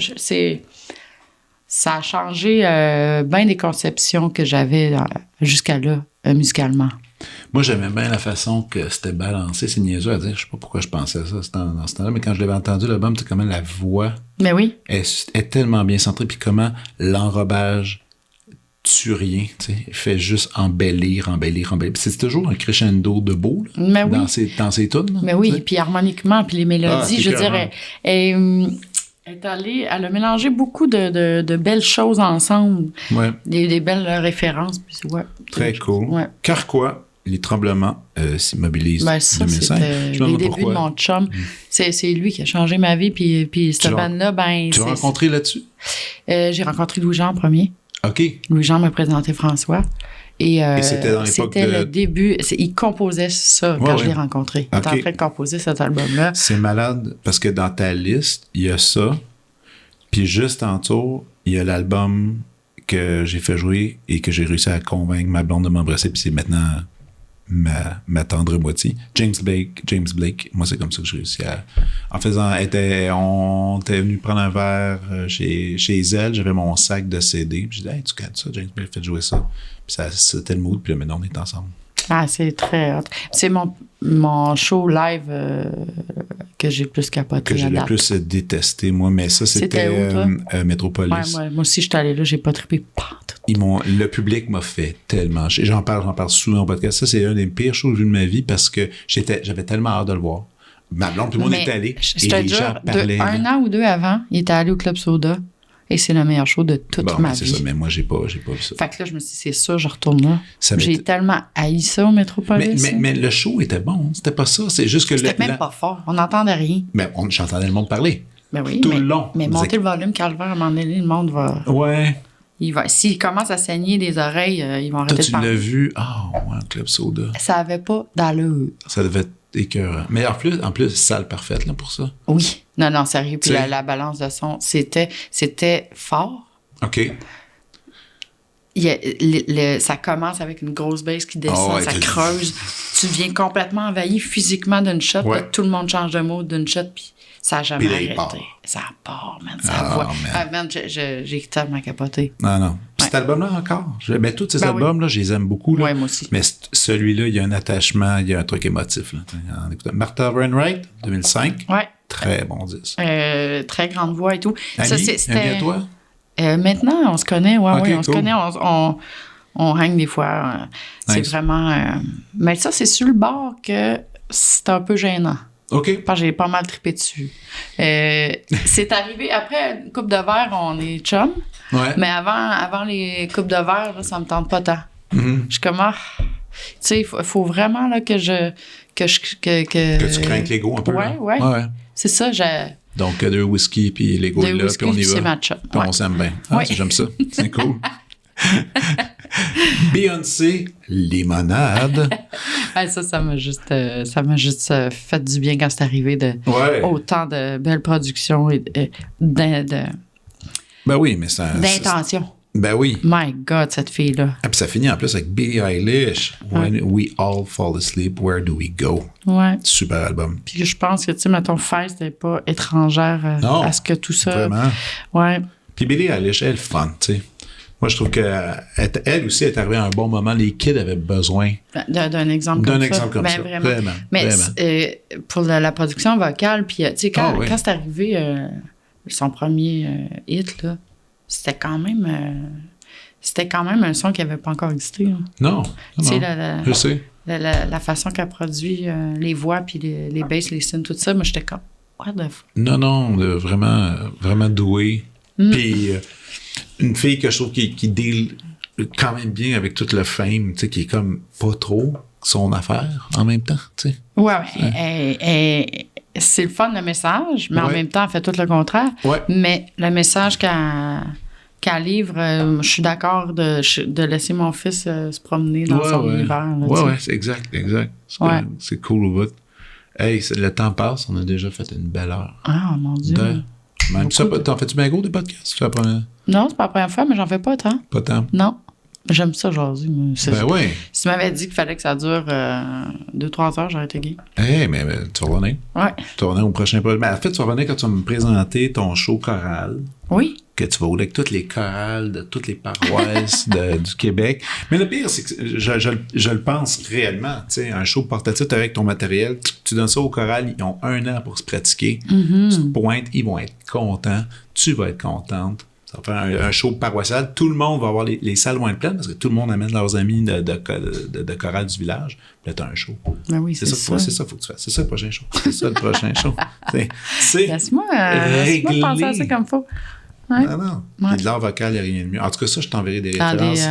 ça a changé bien des conceptions que j'avais jusqu'à là, musicalement. Moi, j'aimais bien la façon que c'était balancé. C'est niaiseux à dire. Je sais pas pourquoi je pensais à ça dans ce temps-là, mais quand je l'avais entendu, l'album, c'est comment la voix mais oui. est tellement bien centrée, puis comment l'enrobage, tue rien, tu sais. Il fait juste embellir. Puis c'est toujours un crescendo de beau, là, Mais oui. dans ses tunes. Là, mais oui, puis harmoniquement, puis les mélodies, je veux dire, elle a mélangé beaucoup de belles choses ensemble. Ouais. Des belles références. Puis très cool. Ouais. Carquois, les tremblements s'immobilisent. Ben ça, 2005. C'était les débuts de mon chum. C'est lui qui a changé ma vie. Puis cette bande-là, ben... Tu l'as rencontré là-dessus? J'ai rencontré Louis-Jean en premier. OK. Louis-Jean m'a présenté François. Et c'était dans l'époque le début. Il composait ça quand je l'ai rencontré. Il était en train de composer cet album-là. C'est malade parce que dans ta liste, il y a ça. Puis juste en dessous, il y a l'album que j'ai fait jouer et que j'ai réussi à convaincre ma blonde de m'embrasser. Puis c'est maintenant ma tendre moitié. James Blake. Moi, c'est comme ça que j'ai réussi à... En faisant... On était venu prendre un verre chez elle. J'avais mon sac de CD. Puis j'ai dit, hey, tu connais ça? James Blake fait jouer ça. Puis c'était le mood. Puis là, maintenant, on est ensemble. Ah, c'est très hot. C'est mon show live que j'ai plus capoté. Que j'ai le plus détesté, moi. Mais ça, c'était Métropolis. Ouais, moi aussi, je suis allée là. J'ai pas trippé. Le public m'a fait tellement... J'en parle souvent au podcast. Ça, c'est un des pires shows que j'ai vu de ma vie parce que j'avais tellement hâte de le voir. Ma blonde, tout le monde était allé. Et les gens parlaient. Un an ou deux avant, il était allé au Club Soda. Et c'est le meilleur show de toute ma vie. C'est ça, mais moi, j'ai pas vu ça. Fait que là, je me suis dit, c'est ça, je retourne là. J'ai tellement haï ça au Métropolis. Mais le show était bon, c'était pas ça. C'est juste que c'était même pas fort, on n'entendait rien. Mais j'entendais le monde parler. Ben oui, tout le long. Mais monter le volume, Calvaire, à un moment donné, le monde va... Ouais. S'il commence à saigner des oreilles, ils vont arrêter de parler. Tu l'as vu? Club Soda. Ça avait pas d'allure. Ça devait être écœurant. Mais en plus, salle parfaite là, pour ça. Oui. Non, sérieux. Puis la balance de son, c'était fort. OK. Ça commence avec une grosse baisse qui descend, ça creuse. Tu deviens complètement envahi physiquement d'une shot. Là, tout le monde change de mode d'une shot, puis ça n'a jamais arrêté. Ça part, man. Man, j'ai tellement capoté. Non. Cet album-là encore. Tous ces albums-là, je les aime beaucoup. Oui, moi aussi. Mais celui-là, il y a un attachement, il y a un truc émotif. Là. Martha Wainwright, 2005. Oui. Très bon disque. Très grande voix et tout. Annie, à toi? Maintenant, on se connaît. Okay, on se connaît. On hang des fois. C'est vraiment... Mais ça, c'est sur le bord que c'est un peu gênant. OK. Parce que j'ai pas mal trippé dessus. C'est arrivé... Après une coupe de verre, on est chum. Ouais. Mais avant les coupes de verre, là, ça me tente pas tant. Mm-hmm. Je suis comme... tu sais, il faut vraiment là, que tu craignes l'ego un peu. Ouais. C'est ça, Donc, 2 whisky, puis l'ego est là, puis on y va. C'est match. Puis on s'aime bien. J'aime ça. C'est cool. Beyoncé, limonade. Ça m'a juste fait du bien quand c'est arrivé de autant de belles productions et Ben oui, mais ça... d'intention. Ben oui. My God, cette fille-là. Ah, puis ça finit en plus avec Billie Eilish. When we all fall asleep, where do we go? Ouais. Super album. Puis je pense que, tu sais, mettons, Fest n'est pas étrangère à ce que tout ça... Vraiment. Ouais. Puis Billie Eilish, elle est fun, tu sais. Moi, je trouve qu'elle aussi est arrivée à un bon moment. Les kids avaient besoin d'un exemple comme ça. Vraiment. Mais pour la production vocale, puis tu sais, quand c'est arrivé, son premier hit, là, c'était quand même un son qui n'avait pas encore existé. Hein. Non. Tu sais, je sais. La façon qu'elle produit les voix, puis les basses, les synths, tout ça, moi, j'étais comme, what the fuck? Non, vraiment, vraiment douée. Puis une fille que je trouve qui deal quand même bien avec tout le fame, tu sais, qui est comme pas trop son affaire en même temps, tu sais. Ouais. C'est le fun, le message, mais en même temps, elle fait tout le contraire. Ouais. Mais le message qu'elle livre, je suis d'accord de laisser mon fils se promener dans son univers. Là, c'est exact. C'est cool au bout. Hey, le temps passe, on a déjà fait une belle heure. Ah, mon Dieu. Même ça, t'en fais-tu bien gros des podcasts? Non, c'est pas la première fois, mais j'en fais pas tant. Pas tant? Non. J'aime ça aujourd'hui. Ben oui. Si tu m'avais dit qu'il fallait que ça dure 2-3 heures, j'aurais été gay. Mais tu vas revenir. Ouais. Tu vas revenir au prochain projet. En fait, tu vas revenir quand tu vas me présenter ton show choral. Oui. Que tu vas rouler avec toutes les chorales de toutes les paroisses du Québec. Mais le pire, c'est que je le pense réellement. Tu sais, un show portatif avec ton matériel, tu donnes ça aux chorales, ils ont 1 an pour se pratiquer. Mm-hmm. Tu te pointes, ils vont être contents. Tu vas être contente. Ça va faire un show paroissial. Tout le monde va avoir les salles vont être pleines parce que tout le monde amène leurs amis de chorale du village. Puis là, t'as un show. Ben oui, c'est ça. C'est ça qu'il faut que tu fasses. C'est ça le prochain show. C'est ça le prochain show. Laisse-moi penser à ça comme faut. Ouais. Non. Ouais. Et de l'art vocal, il n'y a rien de mieux. En tout cas, ça, je t'enverrai des références.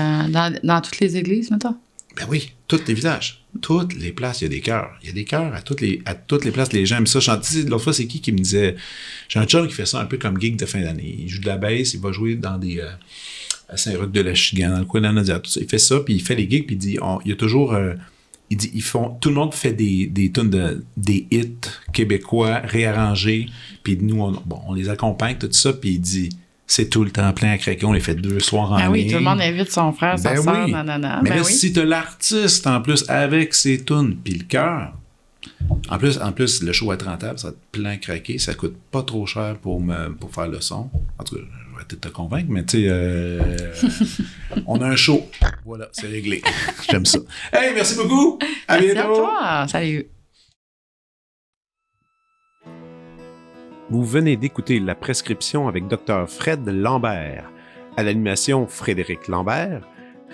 Dans toutes les églises, mettons? Ben oui, tous les villages. Toutes les places, il y a des chœurs. Il y a des chœurs à toutes les places. Les gens aiment ça. L'autre fois, c'est qui me disait... J'ai un chum qui fait ça un peu comme gig de fin d'année. Il joue de la bass, il va jouer dans des... à Saint-Roch-de-la-Chigan, dans le coin de la Nadia, tout ça. Il fait ça, puis il fait les gigs, puis il dit... il y a toujours... il dit, tout le monde fait des tunes des hits québécois réarrangés, puis nous, on les accompagne, tout ça, puis il dit... C'est tout le temps plein à craquer. On les fait 2 soirs en ligne. Oui, tout le monde invite son frère, sa soeur, nanana. Mais là, si t'as l'artiste, en plus, avec ses tunes, puis le chœur, en plus, le show à 30 tables, ça va être plein à craquer. Ça coûte pas trop cher pour faire le son. En tout cas, je vais peut-être te convaincre, mais tu sais, on a un show. Voilà, c'est réglé. J'aime ça. Hey, merci beaucoup. À bientôt. Merci à toi. Salut. Vous venez d'écouter La Prescription avec Dr. Fred Lambert. À l'animation, Frédéric Lambert.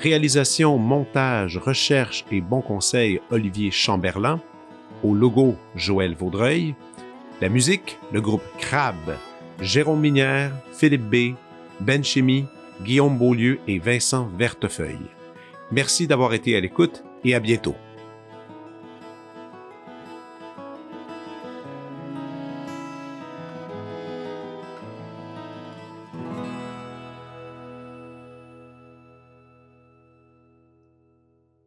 Réalisation, montage, recherche et bons conseils, Olivier Chamberlain. Au logo, Joël Vaudreuil. La musique, le groupe Crabe. Jérôme Minière, Philippe B., Ben Chimie, Guillaume Beaulieu et Vincent Vertefeuille. Merci d'avoir été à l'écoute et à bientôt.